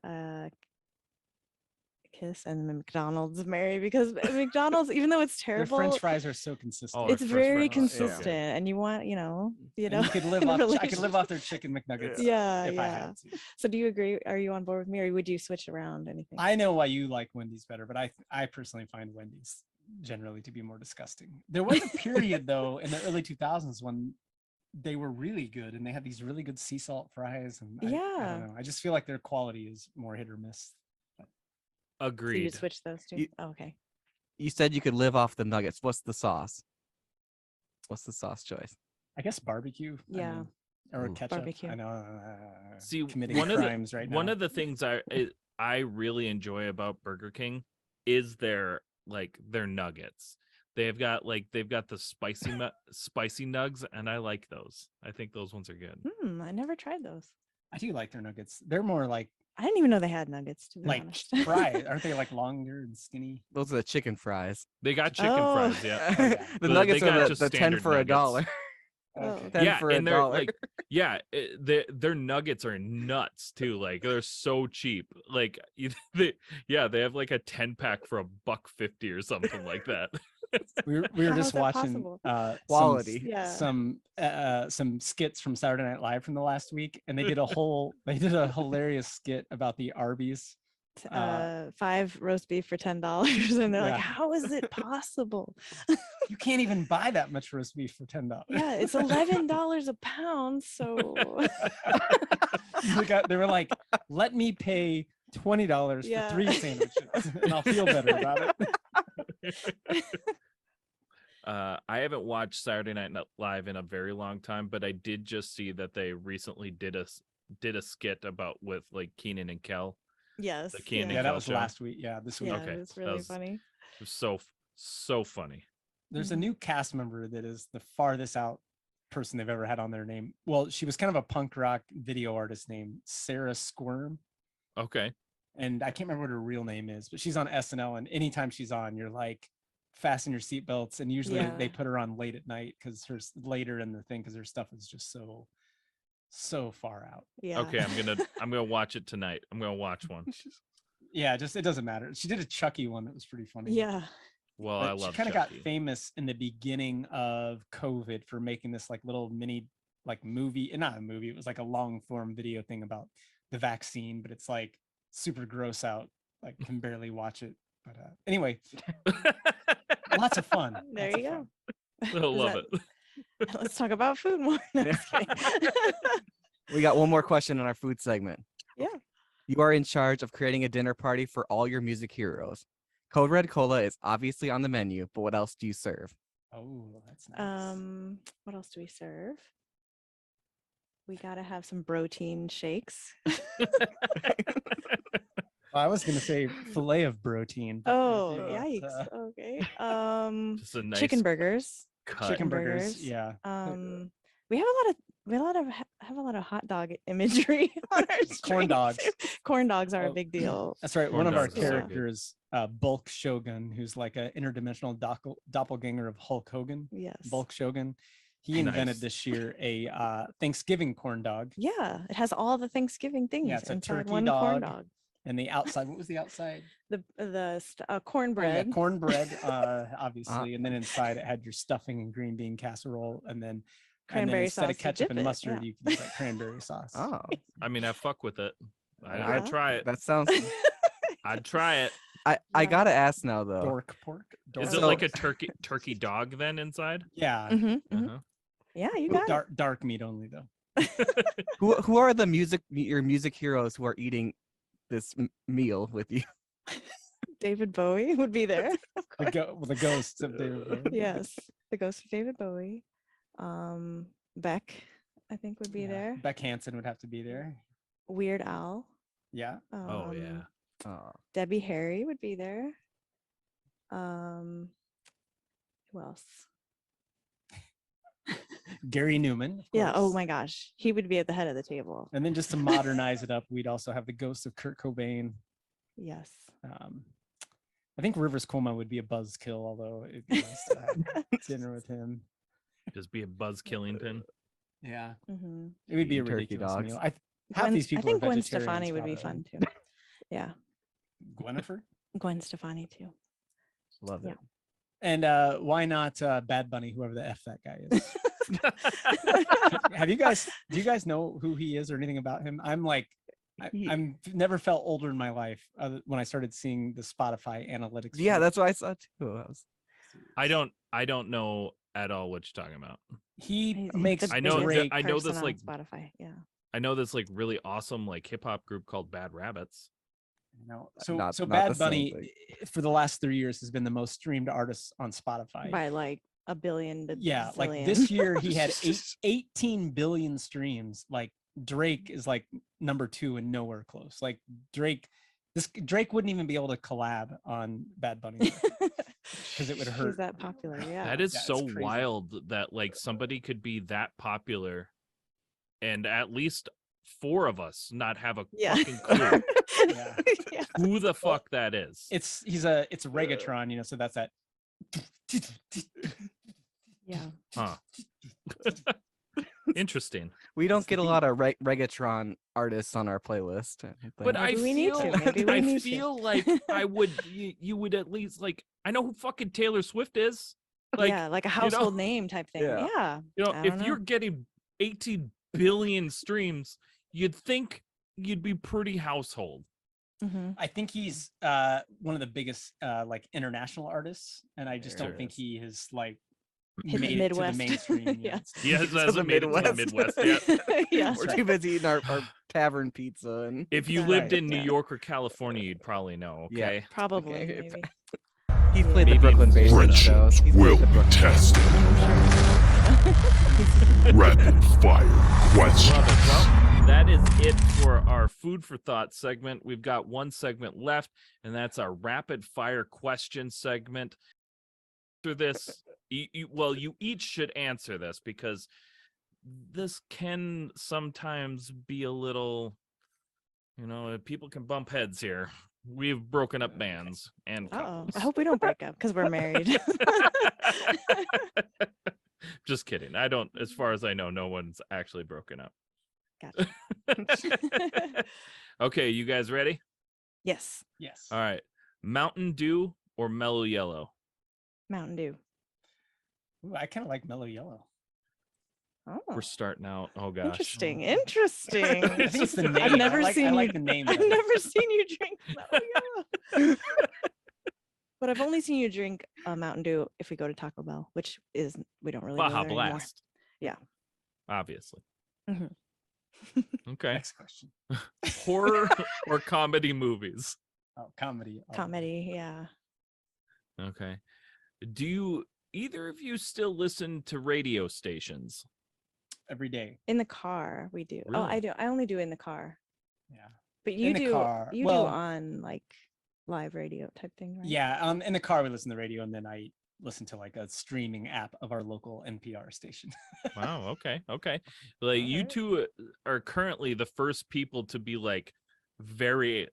Speaker 4: Kiss, and then McDonald's, Mary, because McDonald's, even though it's
Speaker 5: Their
Speaker 4: terrible,
Speaker 5: French fries are so consistent.
Speaker 2: Oh,
Speaker 4: it's
Speaker 2: French
Speaker 4: very
Speaker 2: fries are so good.
Speaker 4: consistent, and you want, you
Speaker 5: And
Speaker 4: know,
Speaker 5: you could live
Speaker 4: in a
Speaker 5: off. I could
Speaker 4: relationship.
Speaker 5: live off their chicken McNuggets.
Speaker 4: Yeah,
Speaker 5: if I
Speaker 4: yeah.
Speaker 5: had to.
Speaker 4: So do you agree? Are you on board with me, or would you switch around anything?
Speaker 5: I know why you like Wendy's better, but I personally find Wendy's generally to be more disgusting. There was a period though in the early 2000s when they were really good and they had these really good sea salt fries, and I
Speaker 4: Yeah.
Speaker 5: don't know. I just feel like their quality is more hit or miss.
Speaker 4: So you
Speaker 2: Agreed.
Speaker 4: would switch those two?
Speaker 3: You-
Speaker 4: Oh, okay.
Speaker 3: You said you could live off the nuggets. What's the sauce? What's the sauce choice?
Speaker 5: I guess barbecue.
Speaker 4: Yeah.
Speaker 5: Or
Speaker 3: Ooh.
Speaker 5: ketchup.
Speaker 4: Barbecue.
Speaker 5: I know.
Speaker 2: See,
Speaker 5: committing
Speaker 2: one of
Speaker 5: crimes
Speaker 2: the
Speaker 5: right now.
Speaker 2: one of the things I really enjoy about Burger King is their nuggets. They've got the spicy nugs, and I like those. I think those ones are good.
Speaker 4: I never tried those.
Speaker 5: I do like their nuggets. They're more like
Speaker 4: I didn't even know they had nuggets, to be honest.
Speaker 5: fries. Aren't they like longer and skinny?
Speaker 3: Those are the chicken fries.
Speaker 2: They got chicken
Speaker 4: Oh.
Speaker 2: fries, yeah.
Speaker 5: yeah.
Speaker 3: The
Speaker 2: But
Speaker 3: nuggets
Speaker 2: they got
Speaker 3: are
Speaker 2: just
Speaker 3: the 10
Speaker 2: standard
Speaker 3: for a
Speaker 2: nuggets.
Speaker 3: dollar.
Speaker 4: Oh.
Speaker 5: Okay.
Speaker 3: 10
Speaker 2: Yeah,
Speaker 3: for a
Speaker 2: and they're
Speaker 3: dollar.
Speaker 2: their nuggets are nuts too. Like they're so cheap. Like they have like a 10-pack for $1.50 or something like that.
Speaker 5: We were
Speaker 4: How
Speaker 5: just
Speaker 4: is that
Speaker 5: watching
Speaker 4: possible?
Speaker 3: Quality.
Speaker 4: Yeah.
Speaker 5: some skits from Saturday Night Live from the last week, and they did a hilarious skit about the Arby's.
Speaker 4: 5 roast beef for $10, and they're
Speaker 5: Yeah.
Speaker 4: like, how is it possible?
Speaker 5: You can't even buy that much roast beef for $10.
Speaker 4: Yeah, it's $11 a pound, so
Speaker 5: They were like, let me pay $20
Speaker 4: Yeah.
Speaker 5: for 3 sandwiches and I'll feel better about it.
Speaker 2: I haven't watched Saturday Night Live in a very long time, but I did just see that they recently did a skit about with like Keenan and Kel.
Speaker 4: yes.
Speaker 2: The Keenan
Speaker 5: Yeah,
Speaker 2: and
Speaker 5: that
Speaker 2: Kel
Speaker 5: was
Speaker 2: show.
Speaker 5: last week. Yeah, this week.
Speaker 4: Yeah,
Speaker 2: Okay,
Speaker 4: it's
Speaker 2: that
Speaker 4: really
Speaker 2: was-
Speaker 4: funny.
Speaker 2: It was so funny.
Speaker 5: There's a
Speaker 4: Mhm.
Speaker 5: new cast member that is the farthest out person they've ever had on their name. Well, she was kind of a punk rock video artist named Sarah Squirm.
Speaker 2: Okay.
Speaker 5: And I can't remember what her real name is, but she's on SNL, and anytime she's on, you're like, fasten your seatbelts. And usually they
Speaker 4: Yeah.
Speaker 5: put her on late at night because her later in the thing because her stuff is just so far out.
Speaker 4: Yeah.
Speaker 2: Okay, I'm gonna watch it tonight. I'm gonna watch one.
Speaker 5: Yeah, just it doesn't matter. She did a Chucky one that was pretty funny.
Speaker 4: Yeah.
Speaker 2: Well,
Speaker 5: But
Speaker 2: I love
Speaker 5: she kind of got
Speaker 2: Chucky.
Speaker 5: famous in the beginning of COVID for making this like little mini like movie, not a movie, it was like a long form video thing about the vaccine, but it's like super gross out, like can barely watch it. But anyway, lots of fun.
Speaker 4: There
Speaker 5: lots
Speaker 4: you
Speaker 5: of
Speaker 4: go.
Speaker 5: fun.
Speaker 2: I
Speaker 4: Is
Speaker 2: love
Speaker 4: that-
Speaker 2: it.
Speaker 4: Let's talk about food more. No, just kidding.
Speaker 3: We got one more question in our food segment.
Speaker 4: Yeah.
Speaker 3: You are in charge of creating a dinner party for all your music heroes. Code Red Cola is obviously on the menu, but what else do you serve?
Speaker 5: Oh, that's nice.
Speaker 4: What else do we serve? We gotta have some protein shakes.
Speaker 5: I was gonna say fillet of protein. but,
Speaker 4: Oh,
Speaker 5: yeah,
Speaker 4: yikes. Okay.
Speaker 2: Just a nice
Speaker 4: Chicken burgers.
Speaker 2: cut.
Speaker 5: chicken
Speaker 4: burgers.
Speaker 5: burgers. Yeah.
Speaker 4: We have a lot of hot dog imagery on our
Speaker 5: Corn
Speaker 4: stream,
Speaker 5: dogs.
Speaker 4: too. Corn dogs are a
Speaker 5: Oh,
Speaker 4: big deal.
Speaker 5: That's right.
Speaker 2: Corn
Speaker 5: One of our
Speaker 2: dogs are so good.
Speaker 5: characters, Bulk Shogun, who's like an interdimensional doppelganger of Hulk Hogan.
Speaker 4: Yes.
Speaker 5: Bulk Shogun. He invented
Speaker 2: Nice.
Speaker 5: this year a Thanksgiving corn dog,
Speaker 4: Yeah, it has all the Thanksgiving things
Speaker 5: it's a
Speaker 4: inside
Speaker 5: turkey
Speaker 4: one corn
Speaker 5: dog.
Speaker 4: dog.
Speaker 5: and the outside. What was the outside?
Speaker 4: Cornbread.
Speaker 5: Yeah, cornbread, obviously, and then inside it had your stuffing and green bean casserole, and then
Speaker 4: Cranberry
Speaker 5: instead
Speaker 4: sauce
Speaker 5: of
Speaker 4: to
Speaker 5: ketchup
Speaker 4: dip
Speaker 5: and
Speaker 4: it,
Speaker 5: mustard,
Speaker 4: yeah.
Speaker 5: you can use like cranberry sauce.
Speaker 3: Oh,
Speaker 2: I mean, I fuck with it.
Speaker 3: Yeah.
Speaker 2: I'd try it.
Speaker 3: that sounds.
Speaker 2: I'd try it.
Speaker 3: I
Speaker 4: Yeah.
Speaker 3: gotta ask now though.
Speaker 5: Dork pork. Dork.
Speaker 2: Is it
Speaker 3: So-
Speaker 2: like a turkey dog then inside?
Speaker 5: Yeah.
Speaker 4: Mhm, mhm.
Speaker 2: Uh-huh.
Speaker 4: Yeah, you got it.
Speaker 5: Dark meat only though.
Speaker 3: Who are your music heroes who are eating this meal with you?
Speaker 4: David Bowie would be there. Of course.
Speaker 5: The ghosts of David Bowie.
Speaker 4: Yes, the ghost of David Bowie. Beck, I think, would be
Speaker 5: Yeah.
Speaker 4: there.
Speaker 5: Beck Hansen would have to be there.
Speaker 4: Weird Al.
Speaker 5: Yeah.
Speaker 2: Oh yeah.
Speaker 3: Oh,
Speaker 4: Debbie Harry would be there. Who else?
Speaker 5: Gary Newman. of
Speaker 4: Yeah. Oh
Speaker 5: course.
Speaker 4: my gosh, he would be at the head of the table.
Speaker 5: And then just to modernize it up, we'd also have the ghost of Kurt Cobain.
Speaker 4: Yes.
Speaker 5: I think Rivers Cuomo would be a buzzkill, although it'd be nice to have dinner with him.
Speaker 2: Just be a buzz killing pin.
Speaker 5: Yeah,
Speaker 4: Mm-hmm.
Speaker 5: it would be a
Speaker 3: Eating turkey
Speaker 5: ridiculous
Speaker 3: dogs.
Speaker 5: meal. Half these people
Speaker 4: I think
Speaker 5: are
Speaker 4: Gwen
Speaker 5: vegetarians,
Speaker 4: Stefani would be
Speaker 5: probably.
Speaker 4: fun too. Yeah,
Speaker 5: Gwenifer?
Speaker 4: Gwen Stefani too.
Speaker 3: Love
Speaker 4: Yeah.
Speaker 3: it.
Speaker 5: And why not Bad Bunny, whoever the F that guy is? Do you guys know who he is or anything about him? I'm like, I'm never felt older in my life when I started seeing the Spotify analytics.
Speaker 3: Yeah,
Speaker 5: feed.
Speaker 3: that's what I saw too.
Speaker 2: I don't know at all what you're talking about.
Speaker 5: He
Speaker 4: He's
Speaker 5: makes
Speaker 4: the
Speaker 2: I know
Speaker 4: biggest
Speaker 2: I know this
Speaker 4: person on
Speaker 2: like
Speaker 4: Spotify. Yeah.
Speaker 2: I know this like really awesome like hip hop group called Bad Rabbits.
Speaker 5: So
Speaker 3: Not
Speaker 5: so
Speaker 3: the
Speaker 5: Bad
Speaker 3: same
Speaker 5: Bunny
Speaker 3: thing.
Speaker 5: for the last 3 years has been the most streamed artist on Spotify.
Speaker 4: By like a billion.
Speaker 5: Yeah, like
Speaker 4: zillion.
Speaker 5: this year he had 18 billion streams. Like Drake is like number 2 and nowhere close. Like Drake wouldn't even be able to collab on Bad Bunny because it would hurt.
Speaker 4: He's that popular. Yeah.
Speaker 2: That is
Speaker 5: Yeah, it's
Speaker 2: so
Speaker 5: crazy.
Speaker 2: wild that like somebody could be that popular and at least 4 of us not have a
Speaker 4: Yeah.
Speaker 2: fucking clue
Speaker 5: Yeah.
Speaker 4: Yeah.
Speaker 2: who the fuck that is.
Speaker 5: It's Reggaetron, so that's that.
Speaker 4: Yeah.
Speaker 2: Huh. Interesting.
Speaker 3: We don't get a lot of reggaeton artists on our playlist.
Speaker 2: But I
Speaker 4: Maybe we need
Speaker 2: feel,
Speaker 4: to, maybe we
Speaker 2: I
Speaker 4: need to.
Speaker 2: feel like I would, you would at least like, I know who fucking Taylor Swift is. Like,
Speaker 4: yeah, like a
Speaker 2: know-
Speaker 4: household name type thing.
Speaker 3: Yeah.
Speaker 4: Yeah.
Speaker 2: you know,
Speaker 4: I
Speaker 2: if
Speaker 4: don't know.
Speaker 2: you're getting 18 billion streams, you'd think you'd be pretty household.
Speaker 4: Mm-hmm.
Speaker 5: I think he's one of the biggest like international artists, and I just
Speaker 3: There
Speaker 5: don't think
Speaker 3: is.
Speaker 5: he has like
Speaker 4: Hit the
Speaker 5: made it to the
Speaker 4: Midwest.
Speaker 5: mainstream.
Speaker 4: Yeah.
Speaker 5: yet.
Speaker 2: He hasn't
Speaker 3: the
Speaker 2: made it to the Midwest yet.
Speaker 4: Yeah.
Speaker 3: We're too busy eating our tavern pizza and
Speaker 2: If you
Speaker 4: Right.
Speaker 2: lived in New
Speaker 4: Yeah.
Speaker 2: York or California, you'd probably know.
Speaker 3: Yeah.
Speaker 2: Okay.
Speaker 4: Probably.
Speaker 3: Okay,
Speaker 4: Maybe.
Speaker 3: he's played the
Speaker 2: Maybe
Speaker 3: Brooklyn
Speaker 2: in
Speaker 3: Basin
Speaker 6: Friendships
Speaker 3: shows. He's played
Speaker 6: will
Speaker 3: the
Speaker 6: be
Speaker 3: Brooklyn
Speaker 6: tested. Rapid fire
Speaker 2: Love
Speaker 6: questions.
Speaker 2: it. Well, that is it for our food for thought segment. We've got one segment left, and that's our rapid fire question segment. After this, you each should answer this because this can sometimes be a little, people can bump heads here. We've broken up bands and
Speaker 4: Oh,
Speaker 2: couples.
Speaker 4: I hope we don't break up because we're married.
Speaker 2: Just kidding. I don't, as far as I know, no one's actually broken up.
Speaker 4: Gotcha.
Speaker 2: Okay, you guys ready?
Speaker 4: Yes.
Speaker 5: Yes.
Speaker 2: All right. Mountain Dew or Mellow Yellow?
Speaker 4: Mountain Dew.
Speaker 5: Ooh, I kind of like Mellow Yellow.
Speaker 4: Oh,
Speaker 2: We're starting out. Oh gosh.
Speaker 4: interesting. Interesting.
Speaker 5: I think it's the name.
Speaker 4: I've never
Speaker 5: I like,
Speaker 4: seen
Speaker 5: I
Speaker 4: you.
Speaker 5: like the name.
Speaker 4: I've
Speaker 5: better.
Speaker 4: never seen you drink Mellow Yellow. But I've only seen you drink Mountain Dew if we go to Taco Bell, which is we don't really go
Speaker 2: Baja
Speaker 4: there anymore.
Speaker 2: Blast.
Speaker 4: Yeah.
Speaker 2: Obviously.
Speaker 4: Mhm.
Speaker 2: Okay.
Speaker 5: Next question.
Speaker 2: Horror or comedy movies?
Speaker 5: Oh, comedy. all the way.
Speaker 4: Comedy, yeah.
Speaker 2: Okay. Do you either of you still listen to radio stations?
Speaker 5: Every day.
Speaker 4: In the car, we do. Oh,
Speaker 2: Really?
Speaker 4: I do. I only do in the car.
Speaker 5: Yeah.
Speaker 4: But you
Speaker 5: In the
Speaker 4: do.
Speaker 5: car.
Speaker 4: You
Speaker 5: Well-
Speaker 4: do on like live radio type thing, right?
Speaker 5: Yeah. In the car we listen to the radio, and then I listen to like a streaming app of our local NPR station.
Speaker 2: Wow. Okay. Okay. Like you
Speaker 4: Alright.
Speaker 2: two are currently the first people to be like very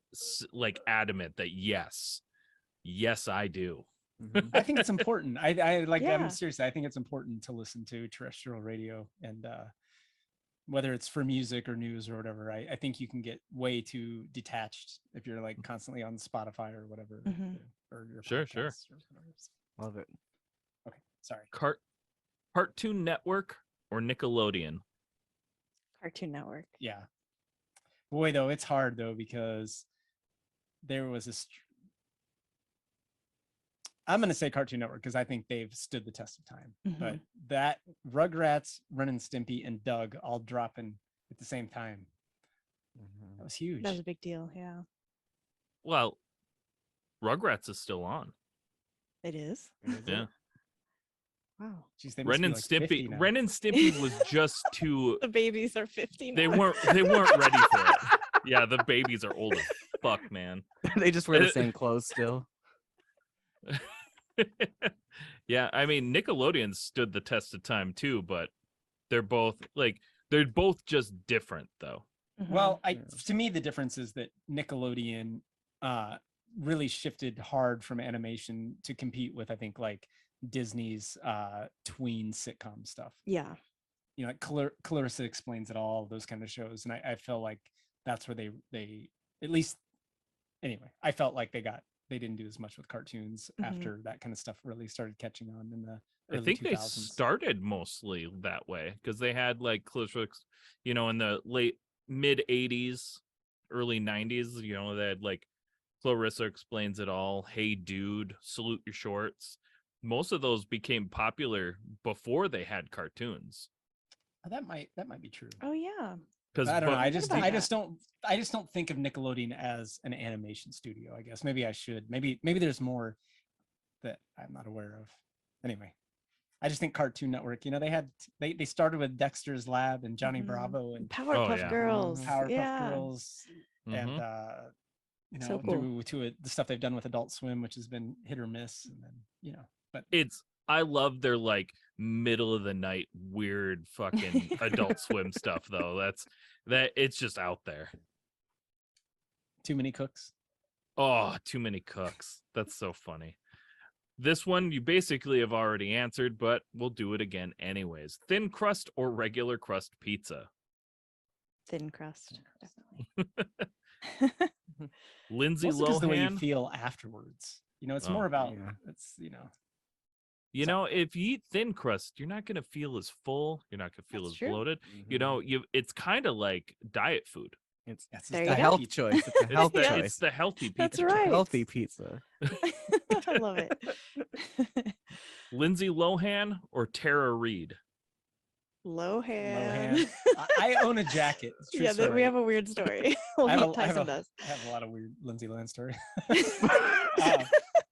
Speaker 2: like adamant that yes, I do.
Speaker 5: I think it's important. I like.
Speaker 4: Yeah.
Speaker 5: I'm serious. I think it's important to listen to terrestrial radio, and whether it's for music or news or whatever. I think you can get way too detached if you're like constantly on Spotify or whatever.
Speaker 4: Mhm.
Speaker 5: Or your
Speaker 2: Sure.
Speaker 5: podcasts or whatever.
Speaker 3: Love it.
Speaker 5: Okay. Sorry.
Speaker 2: Cartoon Network or Nickelodeon?
Speaker 4: Cartoon Network.
Speaker 5: Yeah. Boy, though, it's hard though because there was a. I'm gonna say Cartoon Network because I think they've stood the test of time. But that Rugrats, Ren and Stimpy, and Doug all dropping at the same time. That was huge.
Speaker 4: That was a big deal. Yeah,
Speaker 2: Well, Rugrats is still on.
Speaker 4: it is.
Speaker 2: Yeah.
Speaker 4: Wow.
Speaker 5: Jeez, they must
Speaker 2: Ren
Speaker 5: be
Speaker 2: and
Speaker 5: like 50
Speaker 2: Stimpy.
Speaker 5: now.
Speaker 2: Ren and Stimpy was just too.
Speaker 4: The babies are 50
Speaker 2: They
Speaker 4: now.
Speaker 2: weren't ready for it. Yeah, the babies are old as fuck, man.
Speaker 3: They just wear the same clothes still.
Speaker 2: Yeah, I mean Nickelodeon stood the test of time too, but they're both just different though.
Speaker 4: Mhm.
Speaker 5: Well,
Speaker 3: Yeah.
Speaker 5: to me, the difference is that Nickelodeon really shifted hard from animation to compete with, I think, like Disney's tween sitcom stuff.
Speaker 4: Yeah.
Speaker 5: You know, like Clarissa Explains It All, those kind of shows. And I feel like that's where they at least, anyway, I felt like they didn't do as much with cartoons
Speaker 4: Mhm.
Speaker 5: after that kind of stuff really started catching on in the
Speaker 2: I
Speaker 5: early
Speaker 2: think
Speaker 5: 2000s.
Speaker 2: they started mostly that way because they had like you know, in the mid 80s, early 90s, you know, they had like Clarissa Explains It All, Hey Dude, Salute Your Shorts. Most of those became popular before they had cartoons.
Speaker 5: That might be true.
Speaker 4: Oh yeah.
Speaker 2: Because
Speaker 5: I don't know. I
Speaker 4: about
Speaker 5: just don't think of Nickelodeon as an animation studio. I guess maybe I should. Maybe there's more that I'm not aware of. Anyway, I just think Cartoon Network. You know, they started with Dexter's Lab and Johnny
Speaker 4: Mhm.
Speaker 5: Bravo and
Speaker 4: Powerpuff
Speaker 2: yeah.
Speaker 4: Girls.
Speaker 5: Powerpuff
Speaker 4: yeah.
Speaker 5: Girls, and you know,
Speaker 4: So cool.
Speaker 5: to the stuff they've done with Adult Swim, which has been hit or miss, and then you know, but
Speaker 2: I love their like middle of the night weird fucking Adult Swim stuff though. It's just out there.
Speaker 5: Too Many Cooks.
Speaker 2: Oh, Too Many Cooks. That's so funny. This one you basically have already answered, but we'll do it again anyways. Thin crust or regular crust pizza?
Speaker 4: Thin crust, definitely.
Speaker 2: Lindsay
Speaker 5: Mostly because the way you
Speaker 2: Lohan.
Speaker 5: feel afterwards. You know, it's
Speaker 2: Oh,
Speaker 5: more about
Speaker 3: yeah.
Speaker 5: it's you know.
Speaker 2: You know, if you eat thin crust, you're not gonna feel as full. You're not gonna feel
Speaker 4: That's
Speaker 2: as
Speaker 4: true.
Speaker 2: bloated. You know, it's kind of like diet food.
Speaker 3: It's
Speaker 5: That's
Speaker 4: There
Speaker 3: a
Speaker 4: you go.
Speaker 3: health choice. It's a
Speaker 2: It's
Speaker 3: health
Speaker 2: the,
Speaker 3: choice.
Speaker 2: it's the healthy pizza.
Speaker 4: That's
Speaker 2: choice.
Speaker 4: right.
Speaker 3: Healthy pizza.
Speaker 4: I love it.
Speaker 2: Lindsay Lohan or Tara Reid?
Speaker 4: Lohan.
Speaker 5: I own a jacket. It's a true
Speaker 4: Yeah,
Speaker 5: story.
Speaker 4: we have a weird story. Tyson does.
Speaker 5: I have a lot of weird Lindsay Lohan story.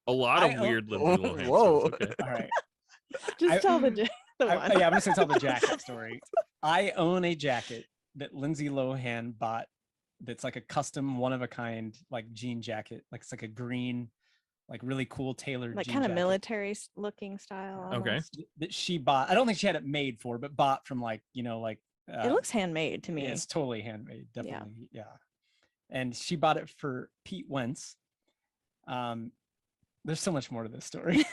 Speaker 2: A lot
Speaker 5: I
Speaker 2: of
Speaker 5: own-
Speaker 2: weird Lindsay Lohan.
Speaker 3: Whoa.
Speaker 2: Stories, okay.
Speaker 5: All right.
Speaker 4: Just tell the one.
Speaker 5: Yeah, I'm just gonna tell the jacket story. I own a jacket that Lindsay Lohan bought. That's like a custom, one of a kind, like jean jacket. Like it's like a green, like really cool tailored,
Speaker 4: Like
Speaker 5: jean
Speaker 4: kind of
Speaker 5: jacket
Speaker 4: military looking style.
Speaker 2: Okay.
Speaker 4: Almost.
Speaker 5: that she bought. I don't think she had it made for, but bought from like
Speaker 4: It looks handmade to me.
Speaker 5: It's totally handmade, definitely. Yeah. And she bought it for Pete Wentz. There's so much more to this story.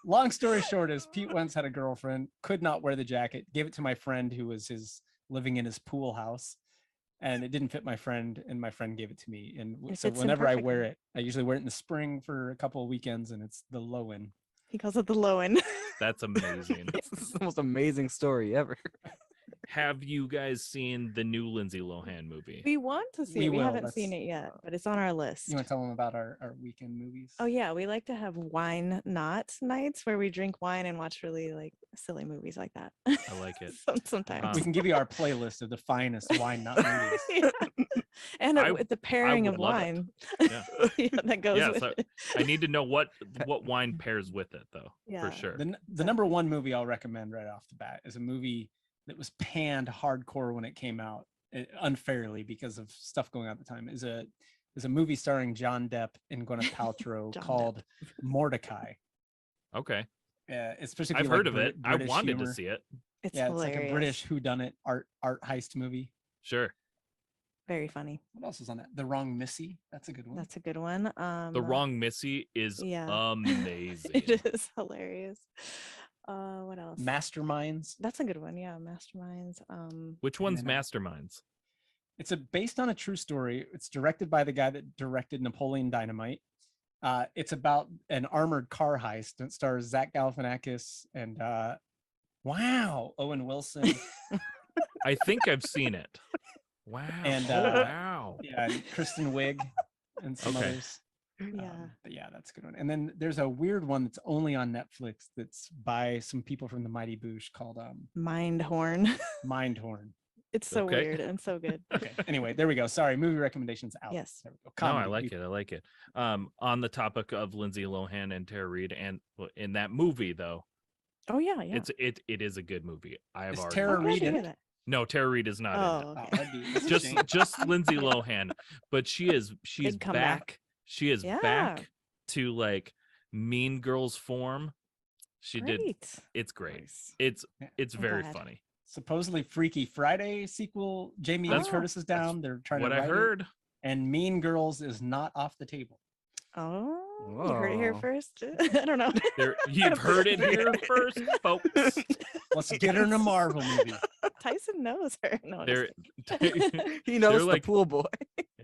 Speaker 5: Long story short is Pete Wentz had a girlfriend, could not wear the jacket, gave it to my friend who was living in his pool house, and it didn't fit my friend, and my friend gave it to me. And
Speaker 4: It
Speaker 5: so
Speaker 4: fits him
Speaker 5: whenever I wear
Speaker 4: perfectly.
Speaker 5: it, I usually wear it in the spring for a couple of weekends, and it's the Lowen.
Speaker 4: He calls it the Lowen.
Speaker 2: That's amazing.
Speaker 3: This is the most amazing story ever.
Speaker 2: Have you guys seen the new Lindsay Lohan movie?
Speaker 4: We want to see
Speaker 5: We
Speaker 4: it. We
Speaker 5: will,
Speaker 4: haven't seen
Speaker 5: that's-
Speaker 4: it yet, but it's on our list.
Speaker 5: You want to tell them about our weekend movies?
Speaker 4: Oh yeah, we like to have wine not nights where we drink wine and watch really like silly movies like that.
Speaker 2: I like it.
Speaker 4: Sometimes.
Speaker 5: We can give you our playlist of the finest wine not movies.
Speaker 4: Yeah. And
Speaker 2: I-
Speaker 4: with the pairing of
Speaker 2: would love it.
Speaker 4: wine
Speaker 2: Yeah.
Speaker 4: yeah, that goes
Speaker 2: Yeah,
Speaker 4: with
Speaker 2: so
Speaker 4: it.
Speaker 2: I need to know what wine pairs with it though,
Speaker 4: Yeah.
Speaker 2: for sure.
Speaker 5: The number one movie I'll recommend right off the bat is a movie that was panned hardcore when it came out, unfairly because of stuff going on at the time. Is a movie starring John Depp and Gwyneth Paltrow
Speaker 4: John
Speaker 5: called Mordecai.
Speaker 2: Okay.
Speaker 5: Especially if
Speaker 2: I've
Speaker 5: you
Speaker 2: heard
Speaker 5: like
Speaker 2: of it. I
Speaker 5: British
Speaker 2: wanted
Speaker 5: humor.
Speaker 2: to see it.
Speaker 4: It's
Speaker 5: Yeah,
Speaker 4: hilarious.
Speaker 5: it's like a British whodunit art heist movie.
Speaker 2: Sure.
Speaker 4: Very funny.
Speaker 5: What else is on that? The Wrong Missy. That's a good one.
Speaker 4: That's a good one.
Speaker 2: The Wrong Missy is
Speaker 4: yeah.
Speaker 2: amazing.
Speaker 4: It is hilarious. What else?
Speaker 5: Masterminds.
Speaker 4: That's a good one. Yeah, Masterminds.
Speaker 2: Which one's
Speaker 5: then,
Speaker 2: Masterminds?
Speaker 5: It's based on a true story. It's directed by the guy that directed Napoleon Dynamite. It's about an armored car heist. It stars Zach Galifianakis and Owen Wilson.
Speaker 2: I think I've seen it. Wow.
Speaker 5: And,
Speaker 2: wow.
Speaker 5: Yeah, and Kristen Wiig and some
Speaker 2: Okay.
Speaker 5: others.
Speaker 4: Yeah.
Speaker 5: But yeah, that's a good one. And then there's a weird one that's only on Netflix that's by some people from the Mighty Boosh called
Speaker 4: Mindhorn.
Speaker 5: Mindhorn.
Speaker 4: It's so
Speaker 2: Okay.
Speaker 4: weird and so good.
Speaker 5: Okay. Anyway, there we go. Sorry, movie recommendations out.
Speaker 4: Yes.
Speaker 5: There we go.
Speaker 2: No, I
Speaker 5: Comedy.
Speaker 2: like it. I like it. On the topic of Lindsay Lohan and Tara Reid, and in that movie though,
Speaker 4: Oh yeah, yeah.
Speaker 2: it is a good movie. I have
Speaker 5: Is
Speaker 2: already.
Speaker 5: Tara
Speaker 4: I'm glad
Speaker 5: Reid
Speaker 4: to
Speaker 5: in
Speaker 4: hear
Speaker 5: it?
Speaker 4: that.
Speaker 2: No, Tara Reid is not in it.
Speaker 4: Oh,
Speaker 5: Oh,
Speaker 4: okay.
Speaker 5: that'd be that's a
Speaker 2: Just
Speaker 5: shame.
Speaker 2: just Lindsay Lohan, but she's
Speaker 4: Big comeback.
Speaker 2: back. She is
Speaker 4: Yeah.
Speaker 2: back to like Mean Girls form. She did.
Speaker 4: Great.
Speaker 2: It's great.
Speaker 3: Nice.
Speaker 2: It's
Speaker 5: Yeah.
Speaker 2: it's
Speaker 4: I'm
Speaker 2: very
Speaker 4: glad.
Speaker 5: Supposedly Freaky Friday sequel. Jamie Lee
Speaker 2: That's-
Speaker 5: Curtis is down. They're trying
Speaker 2: what
Speaker 5: to
Speaker 2: I
Speaker 5: write it.
Speaker 2: heard.
Speaker 5: and Mean Girls is not off the table.
Speaker 4: Oh, you heard it here
Speaker 3: Whoa.
Speaker 4: first. I don't know.
Speaker 2: You've heard it here first, folks.
Speaker 5: Let's get her in a Marvel movie.
Speaker 4: Tyson knows her. No, I'm
Speaker 2: There,
Speaker 4: just kidding.
Speaker 3: He knows the
Speaker 2: like-
Speaker 3: pool boy.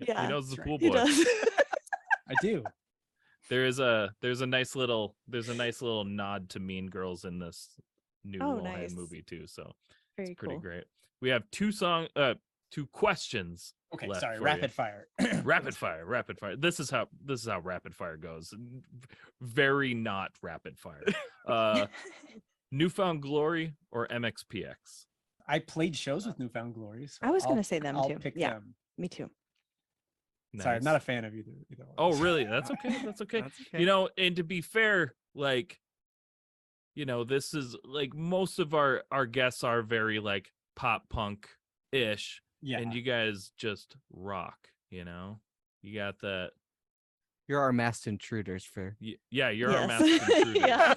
Speaker 4: Yeah,
Speaker 2: he knows the
Speaker 5: that's
Speaker 2: pool
Speaker 5: right.
Speaker 4: he
Speaker 2: boy.
Speaker 4: does.
Speaker 5: I do.
Speaker 2: There's a nice little nod to Mean Girls in this new
Speaker 4: Oh,
Speaker 2: Will
Speaker 4: nice.
Speaker 2: movie too. So
Speaker 4: Very
Speaker 2: it's pretty
Speaker 4: cool.
Speaker 2: great. We have two questions.
Speaker 5: Okay,
Speaker 2: left
Speaker 5: sorry.
Speaker 2: for
Speaker 5: Rapid
Speaker 2: you.
Speaker 5: fire.
Speaker 2: Rapid fire. This is how rapid fire goes. Very not rapid fire. Newfound Glory or MXPX?
Speaker 5: I played shows with Newfound Glory. So
Speaker 4: I was
Speaker 5: I'll-
Speaker 4: gonna say them
Speaker 5: I'll
Speaker 4: too.
Speaker 5: pick
Speaker 4: Yeah.
Speaker 5: them.
Speaker 4: Me too.
Speaker 5: Sorry, I'm
Speaker 2: Nice.
Speaker 5: not a fan of either. One.
Speaker 2: Oh, really? That's okay. That's okay.
Speaker 3: That's okay.
Speaker 2: You know, and to be fair, like, you know, this is like most of our guests are very like pop punk ish,
Speaker 5: Yeah.
Speaker 2: and you guys just rock. You know, you got that.
Speaker 3: You're our masked intruders for
Speaker 2: Yeah, you're our
Speaker 4: Yes.
Speaker 2: master intruder.
Speaker 4: Yeah.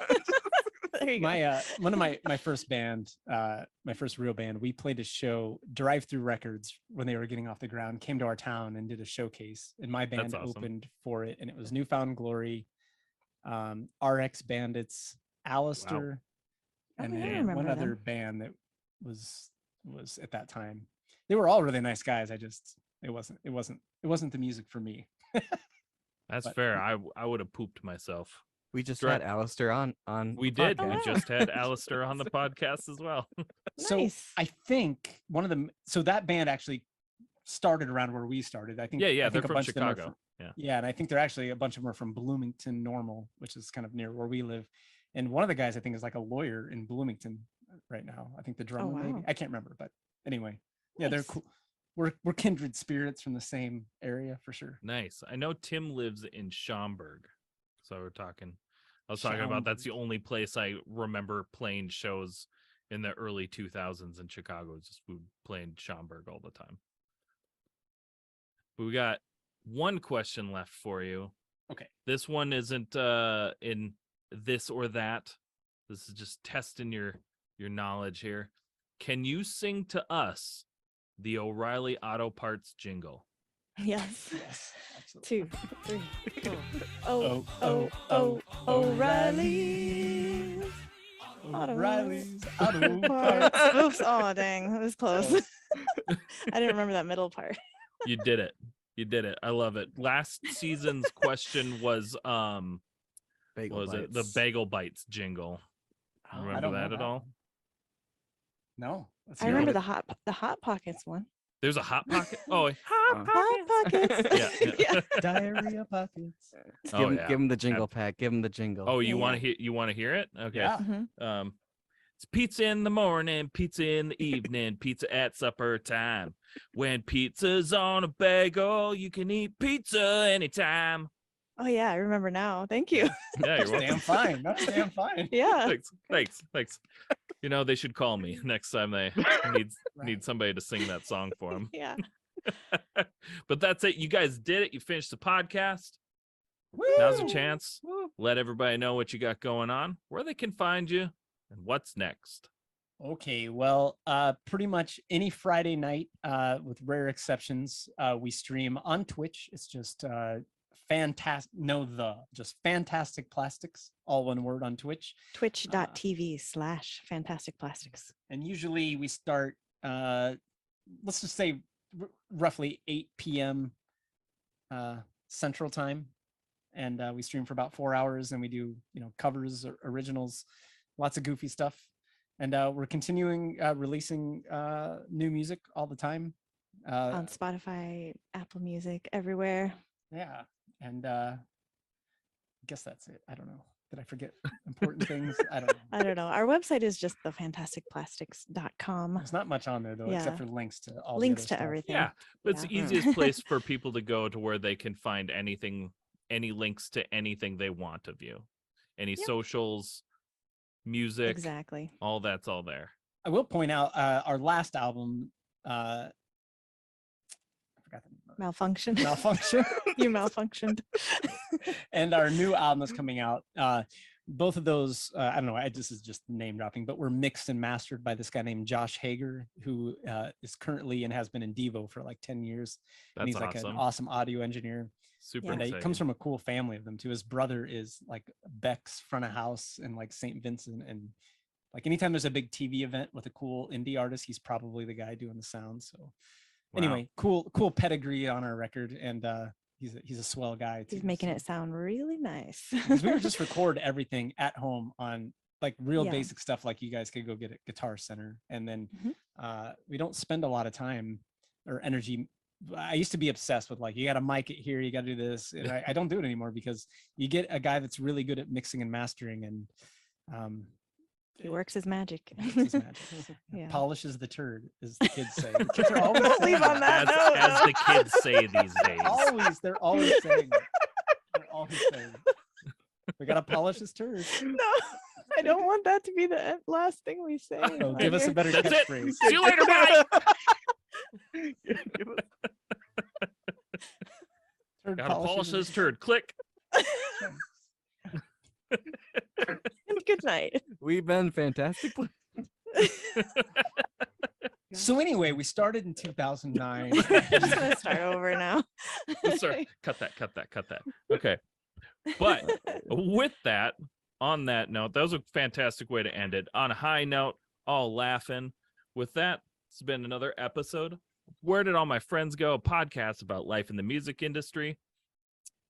Speaker 4: There you go.
Speaker 5: My one of my first band, my first real band, we played a show, Drive Through Records, when they were getting off the ground, came to our town and did a showcase, and my band
Speaker 2: That's awesome.
Speaker 5: opened for it, and it was Newfound Glory, RX Bandits, Alistair,
Speaker 4: Oh,
Speaker 5: and
Speaker 4: yeah, I
Speaker 5: then
Speaker 4: remember
Speaker 5: one other
Speaker 4: them.
Speaker 5: band that was at that time. They were all really nice guys. It wasn't the music for me.
Speaker 2: That's
Speaker 5: But-
Speaker 2: fair. I would have pooped myself.
Speaker 3: we just
Speaker 2: Dra-
Speaker 3: had Alistair on
Speaker 2: We
Speaker 3: the
Speaker 2: did.
Speaker 4: Oh,
Speaker 2: We
Speaker 3: podcast.
Speaker 4: wow.
Speaker 2: just had Alistair on the podcast as well.
Speaker 5: So
Speaker 4: Nice.
Speaker 5: I think one of them. So that band actually started around where we started. I think.
Speaker 2: Yeah,
Speaker 5: I
Speaker 2: they're
Speaker 5: think a
Speaker 2: from
Speaker 5: bunch of them are
Speaker 2: Chicago. Yeah.
Speaker 5: Yeah, and I think they're actually a bunch of them are from Bloomington Normal, which is kind of near where we live. And one of the guys I think is like a lawyer in Bloomington right now. I think the drummer maybe.
Speaker 4: wow.
Speaker 5: I can't remember, but anyway, yeah, they're
Speaker 4: Nice.
Speaker 5: cool. We're kindred spirits from the same area for sure.
Speaker 2: Nice. I know Tim lives in Schaumburg. So I was talking about that's the only place I remember playing shows in the early 2000s in Chicago. Just we would play in Schaumburg all the time. But we got one question left for you.
Speaker 5: Okay.
Speaker 2: This one isn't in this or that. This is just testing your knowledge here. Can you sing to us the O'Reilly Auto Parts jingle?
Speaker 4: Yes.
Speaker 5: Yes, absolutely.
Speaker 4: 2, 3, 4. Oh, O'Reilly. Auto
Speaker 5: O'Reilly's
Speaker 4: Parts.
Speaker 5: Auto Parts.
Speaker 4: Oops. Oh, dang. That was close. I didn't remember that middle part.
Speaker 2: You did it. You did it. I love it. Last season's question was
Speaker 3: Bagel
Speaker 2: what was it? The
Speaker 3: bites.
Speaker 2: Bagel Bites jingle.
Speaker 5: I
Speaker 2: Remember
Speaker 5: don't know
Speaker 2: that at all?
Speaker 5: one. No. Let's
Speaker 4: I
Speaker 5: hear
Speaker 4: remember
Speaker 5: it.
Speaker 4: the Hot Pockets one.
Speaker 2: There's a hot pocket. Oh,
Speaker 4: Hot Pockets.
Speaker 2: Yeah, yeah.
Speaker 5: Diarrhea pockets.
Speaker 3: Give,
Speaker 2: Oh,
Speaker 3: him,
Speaker 2: yeah.
Speaker 3: give him the jingle, Pat. Give him the jingle.
Speaker 2: oh, you
Speaker 4: Yeah,
Speaker 2: want to hear? You want to hear it? Okay.
Speaker 5: Yeah.
Speaker 4: Mhm.
Speaker 2: It's pizza in the morning, pizza in the evening, pizza at supper time. When pizza's on a bagel, you can eat pizza anytime.
Speaker 4: Oh yeah, I remember now. Thank you.
Speaker 2: Yeah,
Speaker 5: That's
Speaker 2: you're
Speaker 5: damn
Speaker 2: welcome.
Speaker 5: fine. That's damn fine.
Speaker 4: Yeah.
Speaker 2: Thanks. You know, they should call me next time they need somebody to sing that song for them.
Speaker 4: Yeah.
Speaker 2: But that's it. You guys did it. You finished the podcast. Now's a chance. Let everybody know what you got going on, where they can find you, and what's next.
Speaker 5: Okay, well, pretty much any Friday night, with rare exceptions, we stream on Twitch. It's just Fantastic Plastics, all one word on Twitch.
Speaker 4: Twitch.tv/Fantastic Plastics.
Speaker 5: And usually we start, let's just say roughly 8 p.m. Central Time, and we stream for about 4 hours, and we do covers, or originals, lots of goofy stuff. And we're continuing releasing new music all the time.
Speaker 4: On Spotify, Apple Music, everywhere.
Speaker 5: Yeah, and I guess that's it. I don't know. Did I forget important things? I don't know.
Speaker 4: I don't know. Our website is just thefantasticplastics.com.
Speaker 5: There's not much on there though, except
Speaker 4: Yeah.
Speaker 5: for links to all the
Speaker 4: Links
Speaker 5: other
Speaker 4: to
Speaker 5: stuff.
Speaker 4: everything.
Speaker 2: Yeah, but it's the
Speaker 4: Yeah.
Speaker 2: easiest place for people to go to where they can find anything, any links to anything they want of you, any
Speaker 4: Yep.
Speaker 2: socials, music,
Speaker 4: Exactly.
Speaker 2: all that's all there.
Speaker 5: I will point out our last album. I forgot the name of it.
Speaker 4: Malfunction.
Speaker 5: Malfunction.
Speaker 4: You malfunctioned.
Speaker 5: And our new album is coming out. both of those, I don't know, this is just name dropping, but were mixed and mastered by this guy named Josh Hager, who is currently and has been in Devo for like 10 years. And
Speaker 2: That's
Speaker 5: he's like an
Speaker 2: awesome.
Speaker 5: awesome audio engineer.
Speaker 2: Super
Speaker 5: And he
Speaker 2: exciting.
Speaker 5: comes from a cool family of them too. His brother is like Beck's front of house in like St. Vincent. And like anytime there's a big TV event with a cool indie artist, he's probably the guy doing the sound. So
Speaker 2: Wow.
Speaker 5: anyway, cool pedigree on our record. And he's a swell guy too.
Speaker 4: He's making
Speaker 5: so.
Speaker 4: it sound really nice.
Speaker 5: Because we would just record everything at home on like real
Speaker 4: Yeah.
Speaker 5: basic stuff, like you guys could go get at Guitar Center. And then
Speaker 4: Mhm.
Speaker 5: we don't spend a lot of time or energy. I used to be obsessed with like, you got to mic it here, you got to do this. And I don't do it anymore because you get a guy that's really good at mixing and mastering, and
Speaker 4: He works his magic.
Speaker 5: it's his magic.
Speaker 4: Yeah.
Speaker 5: Polishes the turd, as the kids say. The kids are always
Speaker 4: Don't
Speaker 5: saying
Speaker 4: leave on that note.
Speaker 2: As the kids say these days.
Speaker 5: They're always saying it. They're always saying it. We gotta polish his turd.
Speaker 4: No, I don't want that to be the last thing we say.
Speaker 5: Oh,
Speaker 4: on
Speaker 5: give us a
Speaker 4: here.
Speaker 5: better
Speaker 2: That's it.
Speaker 5: catchphrase.
Speaker 2: See you later, bye.
Speaker 5: Turd
Speaker 2: Gotta polish
Speaker 5: polishing
Speaker 2: this
Speaker 5: is-
Speaker 2: turd. Click.
Speaker 4: And good night.
Speaker 3: We've been fantastic.
Speaker 5: So anyway, we started in 2009.
Speaker 4: I'm just gonna start over now.
Speaker 2: Sorry. Cut that. Okay. But with that, on that note, that was a fantastic way to end it. On a high note, all laughing. With that, it's been another episode. Where Did All My Friends Go? A podcast about life in the music industry.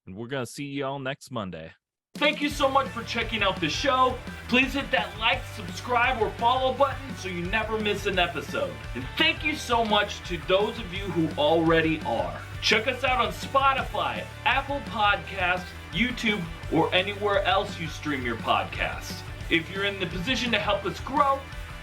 Speaker 2: And we're going to see you all next Monday.
Speaker 1: Thank you so much for checking out the show. Please hit that like, subscribe, or follow button so you never miss an episode. And thank you so much to those of you who already are. Check us out on Spotify, Apple Podcasts, YouTube, or anywhere else you stream your podcasts. If you're in the position to help us grow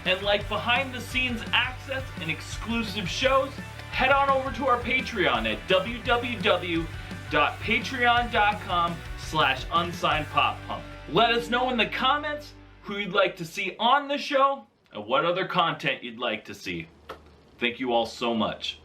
Speaker 1: and like behind the scenes access and exclusive shows, head on over to our Patreon at www.patreon.com/unsignedpoppunk. Let us know in the comments who you'd like to see on the show and what other content you'd like to see. Thank you all so much.